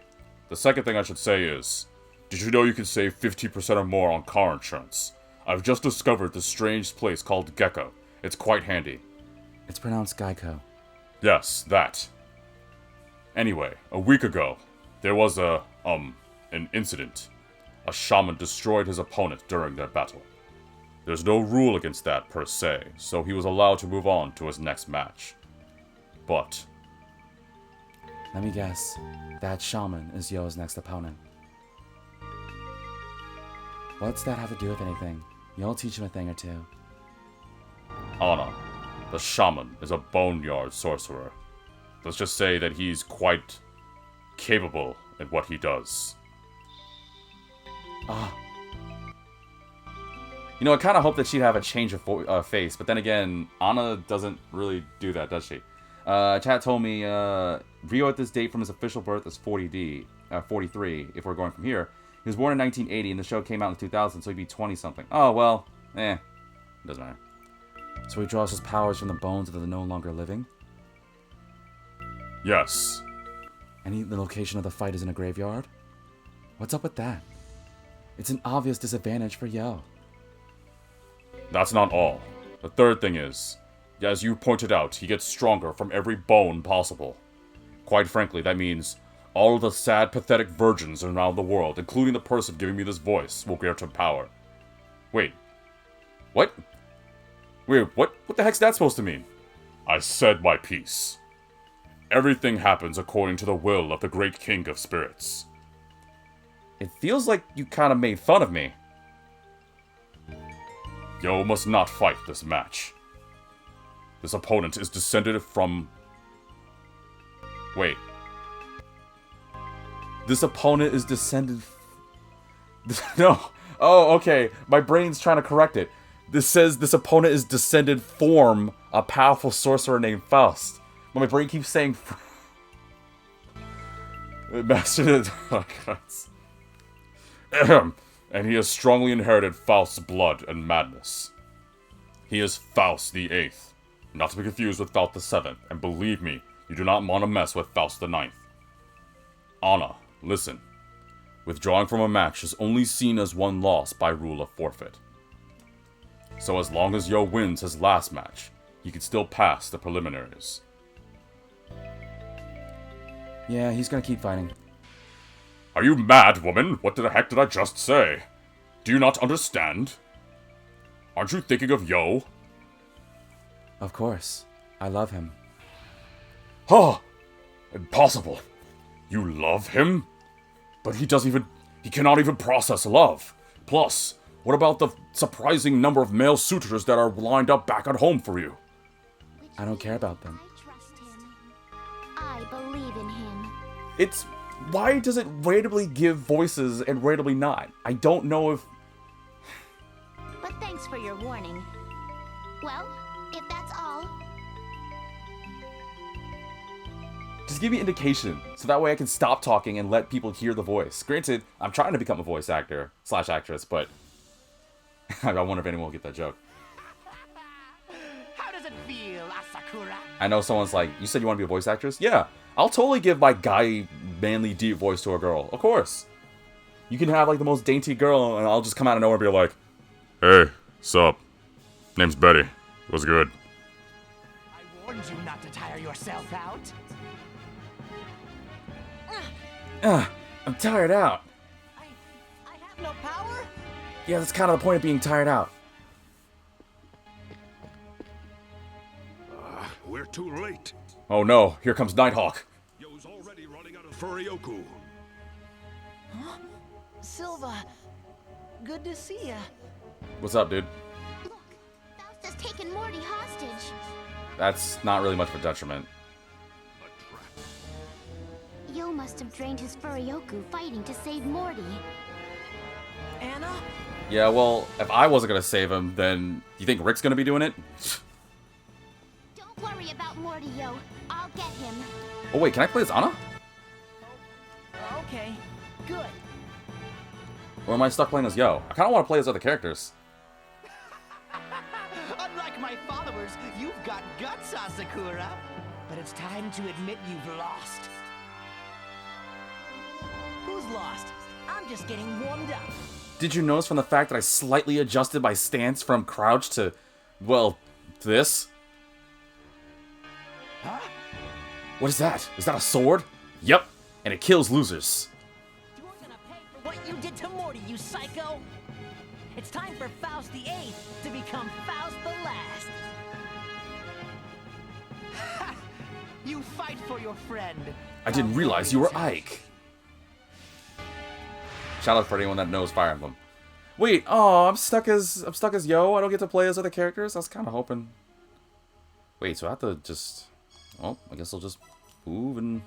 The second thing I should say is, did you know you can save 50% or more on car insurance? I've just discovered this strange place called Gecko. It's quite handy. It's pronounced Geico. Yes, that. Anyway, a week ago, there was an incident. A shaman destroyed his opponent during their battle. There's no rule against that per se, so he was allowed to move on to his next match. But Let me guess. That shaman is Yo's next opponent. What's that have to do with anything? You'll teach him a thing or two. Anna, the shaman is a boneyard sorcerer. Let's just say that he's quite capable at what he does. Ah. You know, I kind of hope that she'd have a change of face, but then again, Anna doesn't really do that, does she? Chat told me Rio at this date from his official birth is 43, if we're going from here. He was born in 1980, and the show came out in 2000, so he'd be 20-something. Oh, well, doesn't matter. So he draws his powers from the bones of the no longer living? Yes. And the location of the fight is in a graveyard? What's up with that? It's an obvious disadvantage for Yo. That's not all. The third thing is, as you pointed out, he gets stronger from every bone possible. Quite frankly, that means all of the sad, pathetic virgins around the world, including the person giving me this voice, will grant him power. Wait. What? Wait, what the heck's that supposed to mean? I said my piece. Everything happens according to the will of the great king of spirits. It feels like you kind of made fun of me. Yo must not fight this match. This opponent is descended from... Wait. This opponent is descended... No. Oh, okay. My brain's trying to correct it. This says this opponent is descended from a powerful sorcerer named Faust. But my brain keeps saying... Master of the gods. And he has strongly inherited Faust's blood and madness. He is Faust the Eighth, not to be confused with Faust the Seventh, and believe me, you do not want to mess with Faust the Ninth. Anna, listen. Withdrawing from a match is only seen as one loss by rule of forfeit. So as long as Yo wins his last match, he can still pass the preliminaries. Yeah, he's gonna keep fighting. Are you mad, woman? What the heck did I just say? Do you not understand? Aren't you thinking of Yo? Of course. I love him. Huh! Impossible. You love him? But he cannot even process love. Plus, what about the surprising number of male suitors that are lined up back at home for you? I don't care about them. I trust him. I believe in him. It's... Why does it randomly give voices and randomly not? I don't know if... But thanks for your warning. Well, if that's all, Just give me indication, so that way I can stop talking and let people hear the voice. Granted, I'm trying to become a voice actor / actress, but... I wonder if anyone will get that joke. How does it feel, Asakura? I know someone's like, you said you want to be a voice actress? Yeah, I'll totally give my guy, manly, deep voice to a girl. Of course. You can have like the most dainty girl, and I'll just come out of nowhere and be like, Hey, sup? Name's Betty. What's good? I warned you not to tire yourself out. I'm tired out. I have no power? Yeah, that's kind of the point of being tired out. We're too late. Oh no, here comes Nighthawk. Yo's already running out of Furioku. Silva, good to see ya. What's up, dude? look, Faust has taken Morty hostage. That's not really much of a detriment. A trap. Yo must have drained his Furioku fighting to save Morty. Anna? Yeah, well, if I wasn't gonna save him, then you think Rick's gonna be doing it? Don't worry about Morty, Yo. I'll get him. Oh wait, can I play as Anna? Okay, good. Or am I stuck playing as Yo? I kinda wanna play as other characters. Unlike my followers, you've got guts, Asakura. But it's time to admit you've lost. Who's lost? I'm just getting warmed up. Did you notice from the fact that I slightly adjusted my stance from crouch to, well, this? Huh? What is that? Is that a sword? Yep, and it kills losers. You're gonna pay for what you did to Morty, you psycho! It's time for Faust the Eighth to become Faust the Last. Ha! You fight for your friend. I didn't realize you were Ike. Shout out for anyone that knows Fire Emblem. Wait, oh, I'm stuck as Yo. I don't get to play as other characters. I was kind of hoping. Wait, so I have to just. Oh, I guess I'll just move and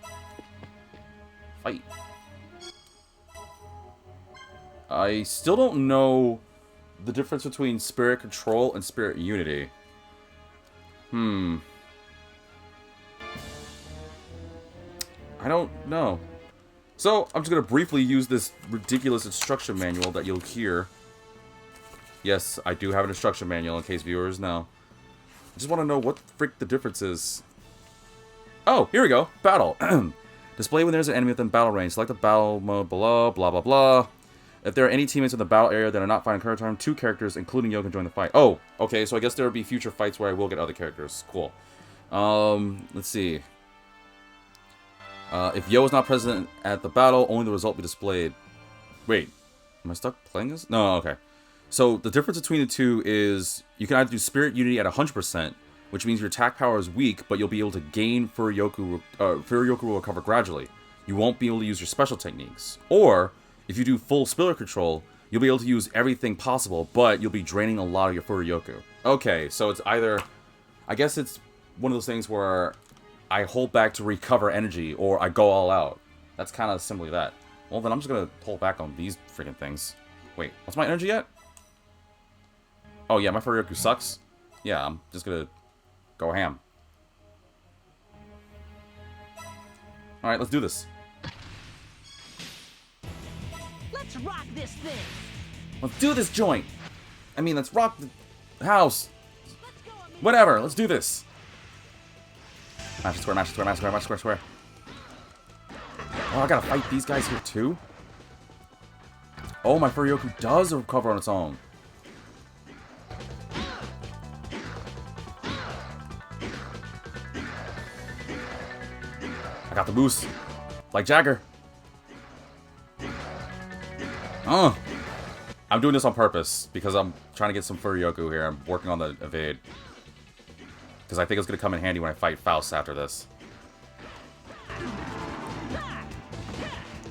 fight. I still don't know the difference between Spirit Control and Spirit Unity. I don't know. So, I'm just going to briefly use this ridiculous instruction manual that you'll hear. Yes, I do have an instruction manual in case viewers know. I just want to know what the frick the difference is. Oh, here we go. Battle. Display when there's an enemy within battle range. Select the battle mode below, blah, blah, blah. If there are any teammates in the battle area that are not fighting current time, 2 characters, including Yo, can join the fight. Oh, okay, so I guess there will be future fights where I will get other characters. Cool. Let's see. If Yo is not present at the battle, only the result will be displayed. Wait, am I stuck playing this? No, okay. So the difference between the two is you can either do Spirit Unity at 100%, which means your attack power is weak, but you'll be able to gain Furioku will recover gradually. You won't be able to use your special techniques. Or, if you do full Spirit Control, You'll be able to use everything possible, but you'll be draining a lot of your Furyoku. Okay, so it's either... I guess it's one of those things where I hold back to recover energy, or I go all out. That's kind of simply that. Well, then I'm just gonna hold back on these freaking things. Wait, what's my energy at? Oh, yeah, my Furyoku sucks. Yeah, I'm just gonna go ham. Alright, let's do this. Let's rock this thing. Let's do this joint! I mean, let's rock the house. Whatever, let's do this. Match square, match square, match square, match square, square. Oh, I gotta fight these guys here too? Oh, my Furyoku does recover on its own. I got the boost. Like Jagger. I'm doing this on purpose because I'm trying to get some Furyoku here. I'm working on the evade. Because I think it's going to come in handy when I fight Faust after this.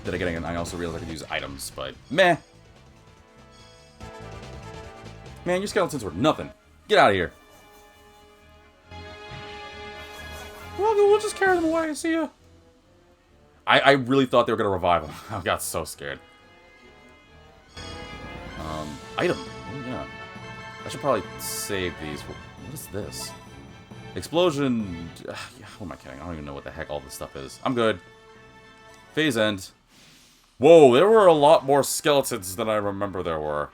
Then again, I also realized I could use items, but meh. Man, your skeletons were nothing. Get out of here. Well, we'll just carry them away. See ya. I really thought they were going to revive them. I got so scared. Item. Oh, yeah. I should probably save these. What is this? Explosion. Yeah, who am I kidding? I don't even know what the heck all this stuff is. I'm good. Phase end. Whoa, there were a lot more skeletons than I remember there were.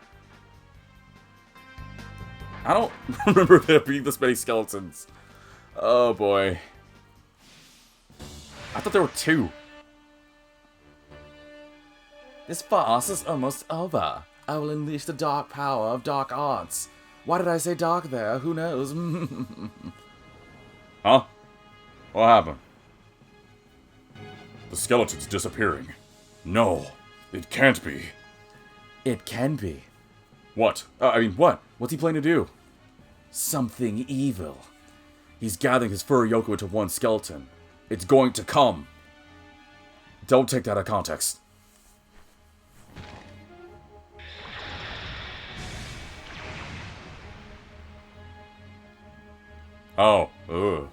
I don't remember there being this many skeletons. Oh boy. I thought there were 2. This farce is almost over. I will unleash the dark power of dark arts. Why did I say dark there? Who knows? Huh? What happened? The skeleton's disappearing. No, it can't be. It can be. What? What? What's he planning to do? Something evil. He's gathering his Furyoku into one skeleton. It's going to come. Don't take that out of context. Oh, ugh.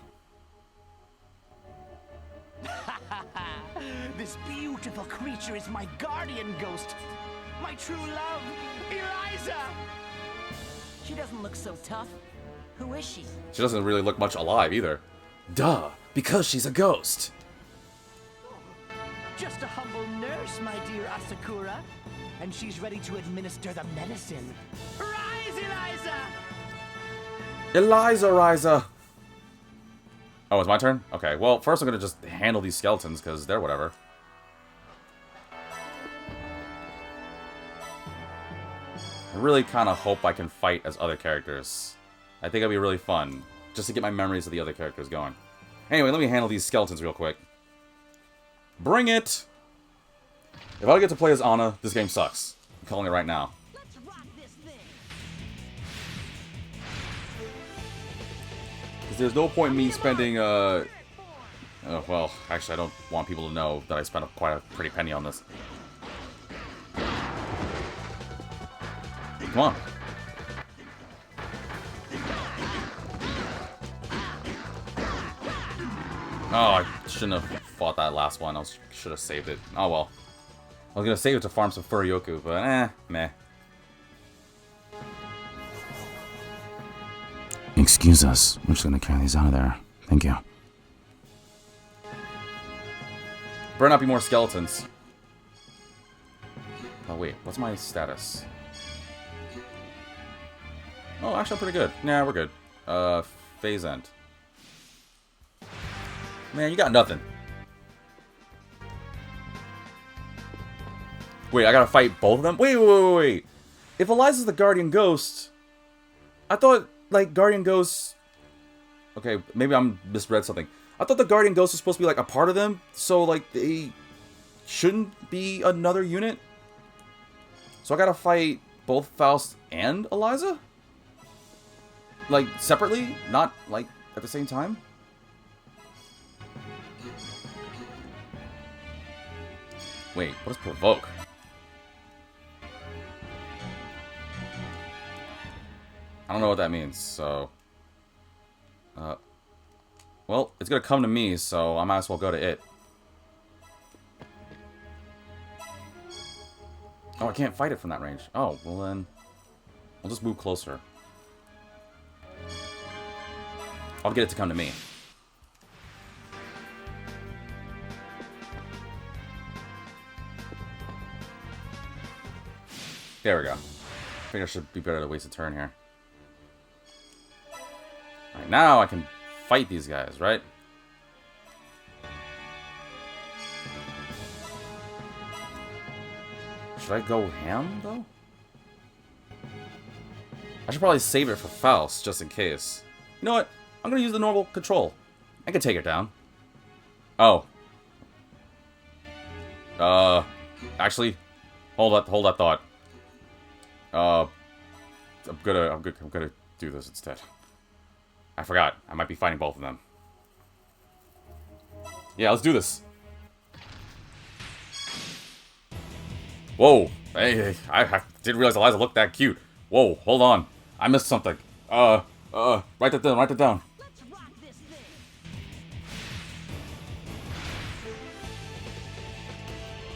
This beautiful creature is my guardian ghost. My true love, Eliza. She doesn't look so tough. Who is she? She doesn't really look much alive either. Duh, because she's a ghost. Just a humble nurse, my dear Asakura. And she's ready to administer the medicine. Rise, Eliza! Riza. Oh, it's my turn? Okay, well, first I'm gonna just handle these skeletons, because they're whatever. I really kind of hope I can fight as other characters. I think it'll be really fun, just to get my memories of the other characters going. Anyway, let me handle these skeletons real quick. Bring it! If I get to play as Anna, this game sucks. I'm calling it right now. Let's rock this thing. Because there's no point in me spending, well, actually, I don't want people to know that I spent quite a pretty penny on this. Come on. Oh, I shouldn't have fought that last one. Should have saved it. Oh, well. I was going to save it to farm some Furyoku, but meh. Excuse us. We're just going to carry these out of there. Thank you. Better not be more skeletons. Oh, wait. What's my status? Oh, actually, I'm pretty good. Nah, we're good. Phase end. Man, you got nothing. Wait, I gotta fight both of them? Wait. If Eliza's the Guardian Ghost... I thought, like, Guardian Ghosts... Okay, maybe I'm misread something. I thought the Guardian Ghost was supposed to be, like, a part of them. So, like, they shouldn't be another unit? So I gotta fight both Faust and Eliza? Like, separately? Not, like, at the same time? Wait, what is provoke? I don't know what that means, so... well, it's gonna come to me, so I might as well go to it. Oh, I can't fight it from that range. Oh, well then... I'll just move closer. I'll get it to come to me. There we go. I think I should be better to waste a turn here. Alright, now I can fight these guys, right? Should I go ham, though? I should probably save it for Faust, just in case. You know what? I'm gonna use the normal control. I can take it down. Oh. Actually, hold that thought. I'm gonna do this instead. I forgot. I might be fighting both of them. Yeah, let's do this. Whoa. Hey, I didn't realize Eliza looked that cute. Whoa, hold on. I missed something. Write that down, write that down. Let's rock this thing.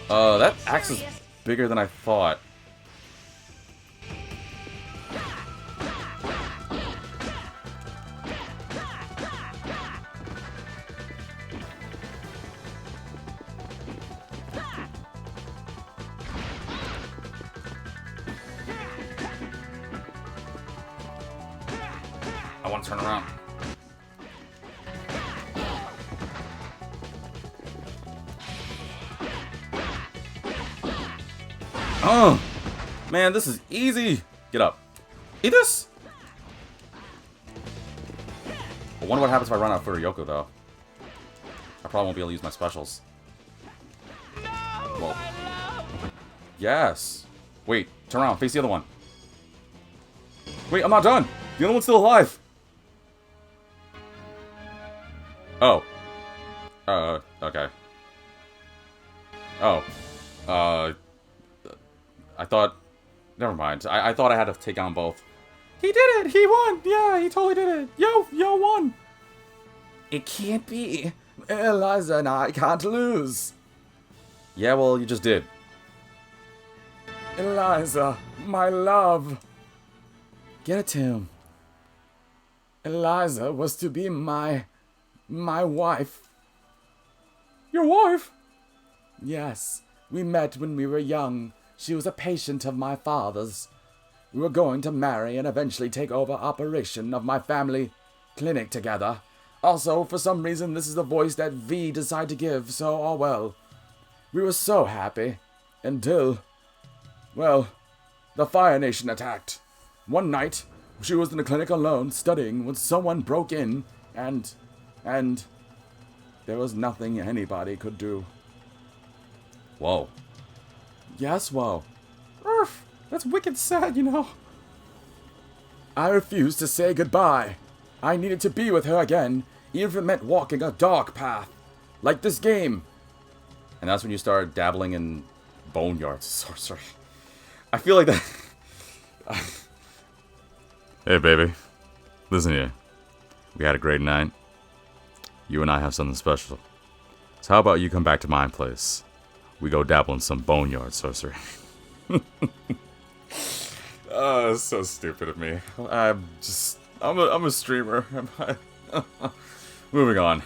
That axe is bigger than I thought. I want to turn around. Oh, man, this is easy. Get up. Eat this. I wonder what happens if I run out of Furuyoko, though. I probably won't be able to use my specials. Whoa. Yes. Wait, turn around. Face the other one. Wait, I'm not done. The other one's still alive. Oh. Okay. Oh. I thought... Never mind. I thought I had to take on both. He did it! He won! Yeah, he totally did it! Yo won! It can't be. Eliza and I can't lose. Yeah, well, you just did. Eliza, my love. Get it to him. Eliza was to be my wife. Your wife? Yes, we met when we were young. She was a patient of my father's. We were going to marry and eventually take over operation of my family clinic together. Also, for some reason, this is the voice that V decided to give, so oh well. We were so happy. Until, well, the Fire Nation attacked. One night, she was in the clinic alone studying when someone broke in and there was nothing anybody could do. Whoa. Yes, whoa. That's wicked sad, you know. I refused to say goodbye. I needed to be with her again, even if it meant walking a dark path. Like this game. And that's when you started dabbling in boneyard sorcery. I feel like that... Hey, baby. Listen here. We had a great night. You and I have something special. So how about you come back to my place? We go dabble in some boneyard sorcery. Oh, that's so stupid of me. I'm a streamer. Moving on.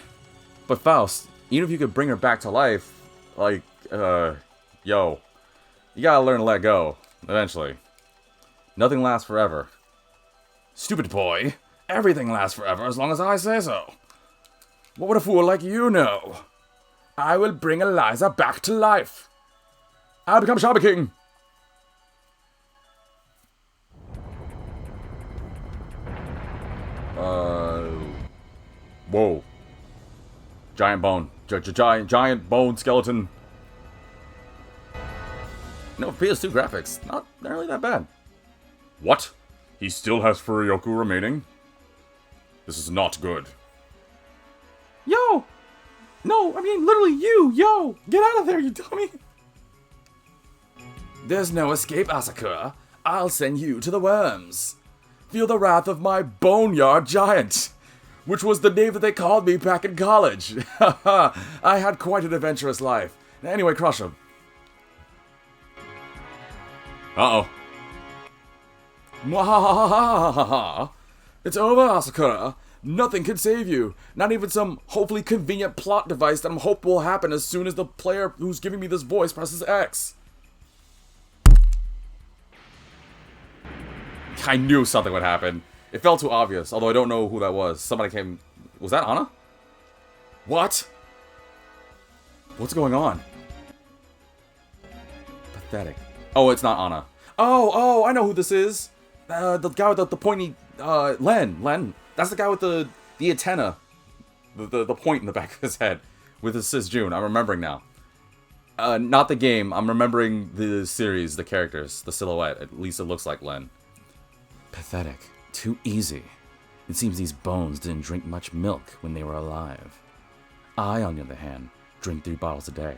But Faust, even if you could bring her back to life, like, yo, you gotta learn to let go, eventually. Nothing lasts forever. Stupid boy, everything lasts forever as long as I say so. What would a fool like you know? I will bring Eliza back to life. I'll become Shaman King. Whoa. Giant bone. Giant bone skeleton. No, PS2 graphics. Not really that bad. What? He still has Furyoku remaining? This is not good. Yo! No, I mean literally you! Yo! Get out of there, you dummy! There's no escape, Asakura. I'll send you to the worms. Feel the wrath of my boneyard giant, which was the name that they called me back in college. I had quite an adventurous life. Anyway, crush him. Uh-oh. Mwahahaha. It's over, Asakura. Nothing can save you. Not even some hopefully convenient plot device that I'm hope will happen as soon as the player who's giving me this voice presses X. I knew something would happen. It felt too obvious, although I don't know who that was. Somebody came... Was that Anna? What? What's going on? Pathetic. Oh, it's not Anna. Oh, I know who this is. The guy with the pointy... Len. That's the guy with the antenna. The point in the back of his head. With his sis June. I'm remembering now. Not the game. I'm remembering the series, the characters, the silhouette. At least it looks like Len. Pathetic. Too easy. It seems these bones didn't drink much milk when they were alive. I, on the other hand, drink 3 bottles a day.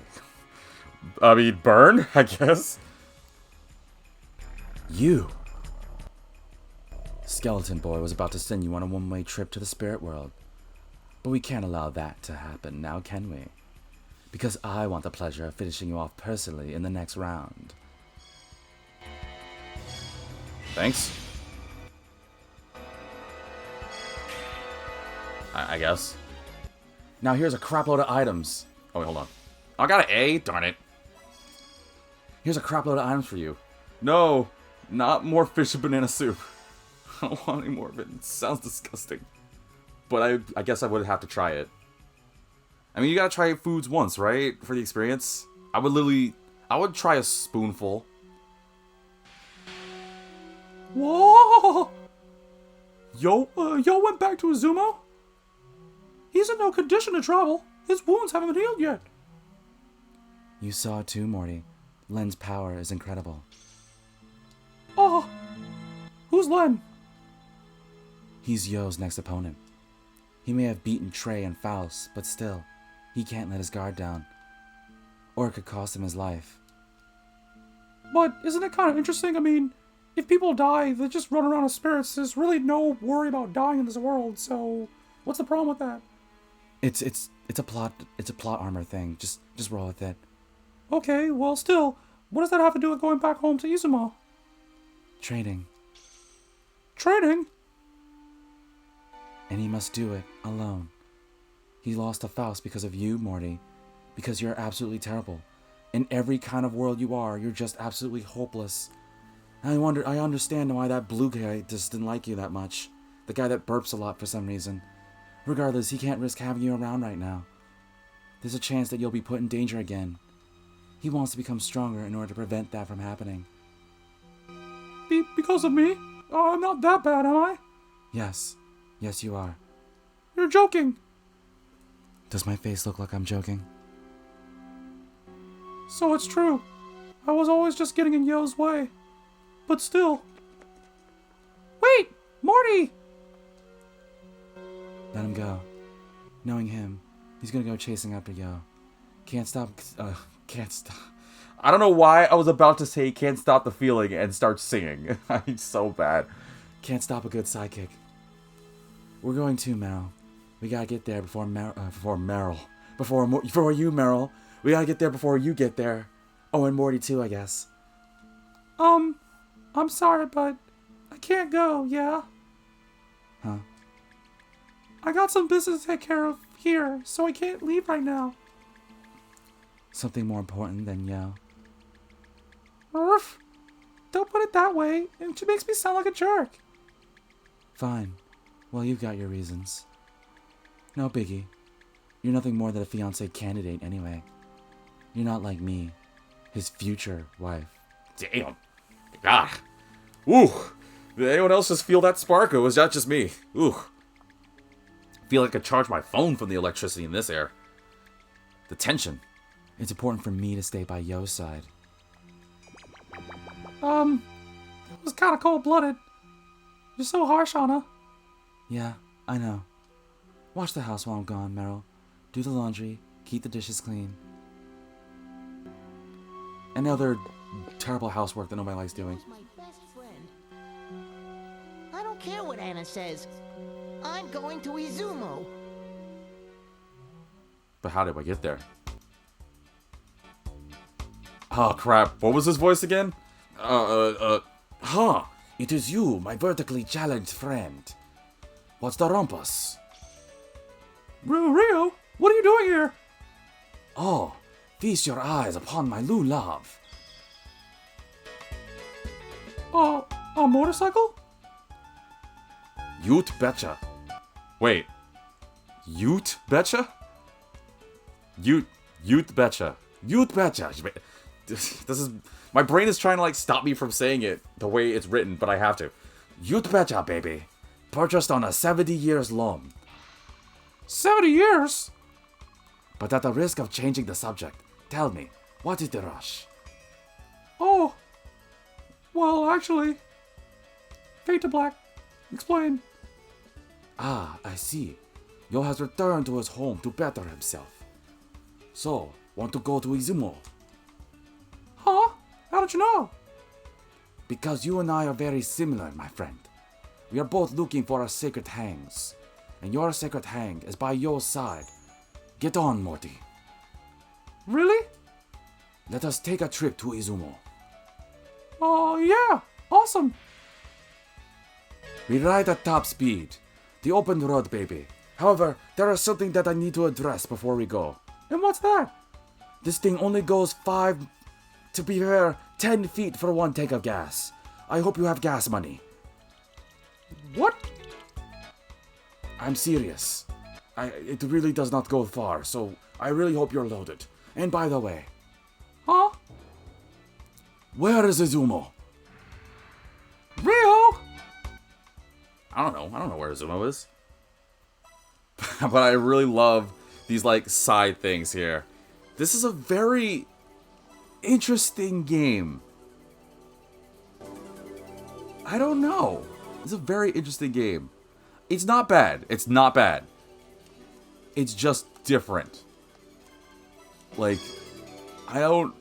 I mean, burn, I guess? You. Skeleton Boy was about to send you on a one-way trip to the spirit world. But we can't allow that to happen now, can we? Because I want the pleasure of finishing you off personally in the next round. Thanks. I guess. Now here's a crapload of items. Oh, wait, hold on. I got an A? Darn it. Here's a crapload of items for you. No, not more fish and banana soup. I don't want any more of it. It sounds disgusting. But I guess I would have to try it. I mean, you gotta try foods once, right? For the experience. I would try a spoonful. Whoa! Yo went back to Izumo? He's in no condition to travel. His wounds haven't been healed yet. You saw it too, Morty. Len's power is incredible. Oh! Who's Len? He's Yo's next opponent. He may have beaten Trey and Faust, but still, he can't let his guard down. Or it could cost him his life. But isn't it kind of interesting? I mean, if people die, they just run around as spirits. There's really no worry about dying in this world, so what's the problem with that? It's a plot armor thing. Just roll with it. Okay, well still, what does that have to do with going back home to Izumo? Training. Training? And he must do it alone. He lost to Faust because of you, Morty. Because you're absolutely terrible. In every kind of world you are, you're just absolutely hopeless. I understand why that blue guy just didn't like you that much. The guy that burps a lot for some reason. Regardless, he can't risk having you around right now. There's a chance that you'll be put in danger again. He wants to become stronger in order to prevent that from happening. Because of me? Oh, I'm not that bad, am I? Yes. Yes, you are. You're joking. Does my face look like I'm joking? So it's true. I was always just getting in Yo's way. But still. Wait! Morty! Let him go. Knowing him, he's gonna go chasing after Yo. Can't stop. I don't know why I was about to say can't stop the feeling and start singing. I'm so bad. Can't stop a good sidekick. We're going to, Meryl. We gotta get there before Meryl. Before you, Meryl. We gotta get there before you get there. Oh, and Morty too, I guess. I'm sorry, but I can't go, yeah? Huh? I got some business to take care of here, so I can't leave right now. Something more important than Yo. Urf. Don't put it that way. It makes me sound like a jerk. Fine. Well, you've got your reasons. No biggie. You're nothing more than a fiancé candidate anyway. You're not like me, his future wife. Damn. God. Ooh. Did anyone else just feel that spark, or was that just me? Ooh. Feel like I could charge my phone from the electricity in this air. The tension. It's important for me to stay by Yo's side. It was kind of cold-blooded. You're so harsh on her. Yeah, I know. Watch the house while I'm gone, Meryl. Do the laundry, keep the dishes clean. And other terrible housework that nobody likes doing. My best friend. I don't care what Anna says. I'm going to Izumo. But how did I get there? Oh crap, what was his voice again? Huh, it is you, my vertically challenged friend. What's the rumpus? Rio, what are you doing here? Oh, feast your eyes upon my Lou love. A motorcycle? Ute betcha. Wait. Ute betcha? Ute betcha. Ute betcha. This is... My brain is trying to, like, stop me from saying it the way it's written, but I have to. Ute betcha, baby. Purchased on a 70 years loan. 70 years? But at the risk of changing the subject, tell me, what is the rush? Oh. Well, actually... Fade to black. Explain. Ah, I see. Yo has returned to his home to better himself. So, want to go to Izumo? Huh? How did you know? Because you and I are very similar, my friend. We are both looking for our sacred hangs. And your sacred hang is by your side. Get on, Morty. Really? Let us take a trip to Izumo. Oh, yeah. Awesome. We ride at top speed. The open road, baby. However, there is something that I need to address before we go. And what's that? This thing only goes 10 feet for one tank of gas. I hope you have gas money. What? I'm serious. It really does not go far, so I really hope you're loaded. And by the way... Huh? Where is Izumo? Rio! I don't know where Izumo is. But I really love these, like, side things here. This is a very interesting game. I don't know. It's a very interesting game. It's not bad. It's not bad. It's just different. Like, I don't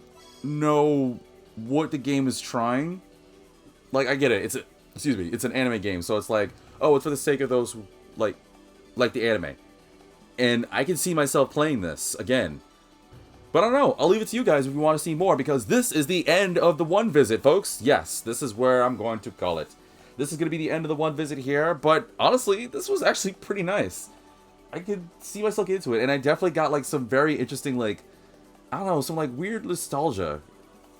know what the game is trying. Like, I get it. It's an anime game, so it's like, oh, it's for the sake of those who like the anime. And I can see myself playing this again. But I don't know. I'll leave it to you guys if you want to see more, because this is the end of the one visit, folks. Yes, this is where I'm going to call it. This is going to be the end of the one visit here, but honestly, this was actually pretty nice. I could see myself get into it, and I definitely got, like, some very interesting, like, I don't know, some, like, weird nostalgia.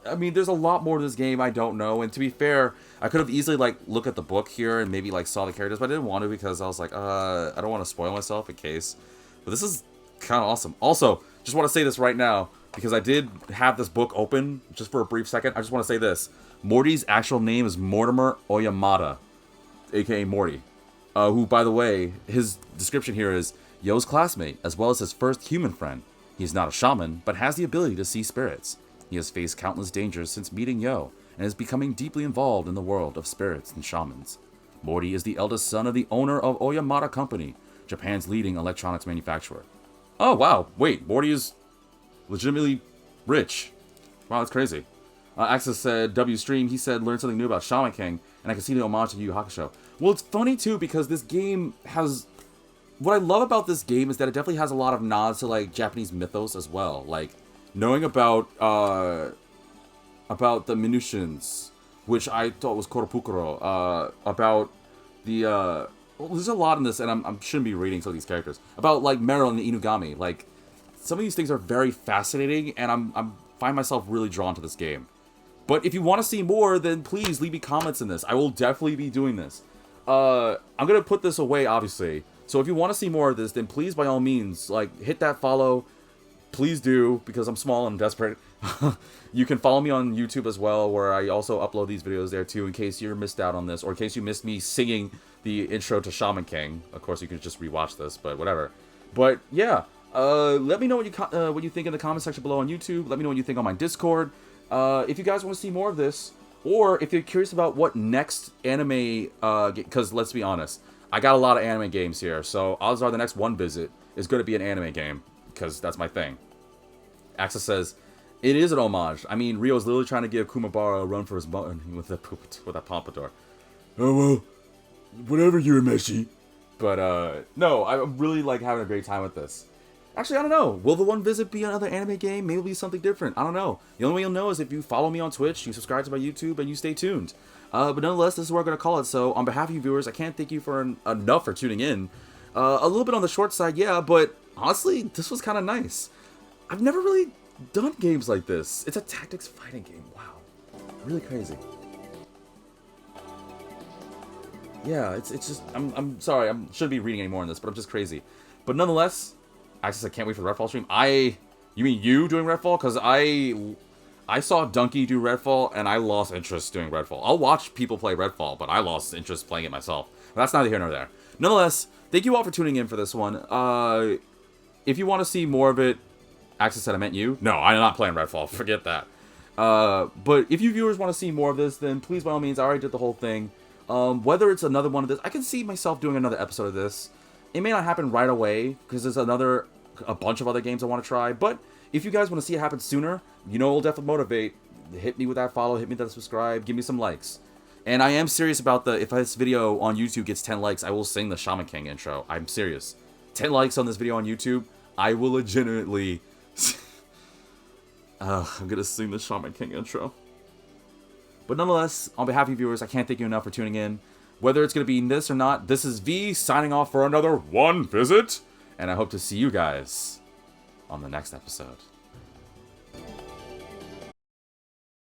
I mean, there's a lot more to this game I don't know, and to be fair, I could have easily, like, looked at the book here and maybe, like, saw the characters, but I didn't want to because I was like, I don't want to spoil myself in case. But this is kind of awesome. Also, just want to say this right now, because I did have this book open just for a brief second. I just want to say this. Morty's actual name is Mortimer Oyamata, aka Morty. Who, by the way, his description here is Yo's classmate, as well as his first human friend. He is not a shaman, but has the ability to see spirits. He has faced countless dangers since meeting Yo, and is becoming deeply involved in the world of spirits and shamans. Morty is the eldest son of the owner of Oyamata Company, Japan's leading electronics manufacturer. Oh, wow. Wait, Morty is legitimately rich. Wow, that's crazy. Axis said, W stream, he said, learn something new about Shaman King, and I can see the homage to Yu Yu Hakusho. Well, it's funny, too, because this game has... What I love about this game is that it definitely has a lot of nods to, like, Japanese mythos as well. Like, knowing about the Minutions, which I thought was Koropukuro, about the, well, there's a lot in this, and I shouldn't be reading some of these characters. About, like, Meryl and the Inugami. Like, some of these things are very fascinating, and I'm find myself really drawn to this game. But if you want to see more, then please leave me comments in this. I will definitely be doing this. I'm going to put this away, obviously. So if you want to see more of this, then please, by all means, like, hit that follow. Please do, because I'm small and I'm desperate. You can follow me on YouTube as well, where I also upload these videos there, too, in case you're missed out on this, or in case you missed me singing the intro to Shaman King. Of course, you can just rewatch this, but whatever. But, yeah. Let me know what you think in the comment section below on YouTube. Let me know what you think on my Discord. If you guys want to see more of this, or if you're curious about what next anime, because let's be honest, I got a lot of anime games here, so odds are the next one visit is going to be an anime game, because that's my thing. Axis says, it is an homage. I mean, Rio's literally trying to give Kumabara a run for his money with that pompadour. Oh, well, Whatever, Urameshi. But, no, I'm really, like, having a great time with this. Actually, I don't know. Will the One Visit be another anime game? Maybe it'll be something different. I don't know. The only way you'll know is if you follow me on Twitch, you subscribe to my YouTube, and you stay tuned. But nonetheless, this is what we're going to call it. So, on behalf of you viewers, I can't thank you for enough for tuning in. A little bit on the short side, yeah, but honestly, this was kind of nice. I've never really done games like this. It's a tactics fighting game. Wow. Really crazy. Yeah, it's just, I'm sorry, I shouldn't be reading any more on this, but I'm just crazy. But nonetheless, Access, I can't wait for the Redfall stream. You mean you doing Redfall? Because I saw Donkey do Redfall, and I lost interest doing Redfall. I'll watch people play Redfall, but I lost interest playing it myself. But that's neither here nor there. Nonetheless, thank you all for tuning in for this one. If you want to see more of it, Access said I meant you. No, I'm not playing Redfall. Forget that. But if you viewers want to see more of this, then please, by all means, I already did the whole thing. Whether it's another one of this, I can see myself doing another episode of this. It may not happen right away, because there's a bunch of other games I want to try, but if you guys want to see it happen sooner, you know it'll definitely motivate. Hit me with that follow, hit me with that subscribe, give me some likes. And I am serious about if this video on YouTube gets 10 likes, I will sing the Shaman King intro. I'm serious. 10 likes on this video on YouTube, I will legitimately... I'm gonna sing the Shaman King intro. But nonetheless, on behalf of you viewers, I can't thank you enough for tuning in. Whether it's going to be this or not, this is V signing off for another One Visit. And I hope to see you guys on the next episode.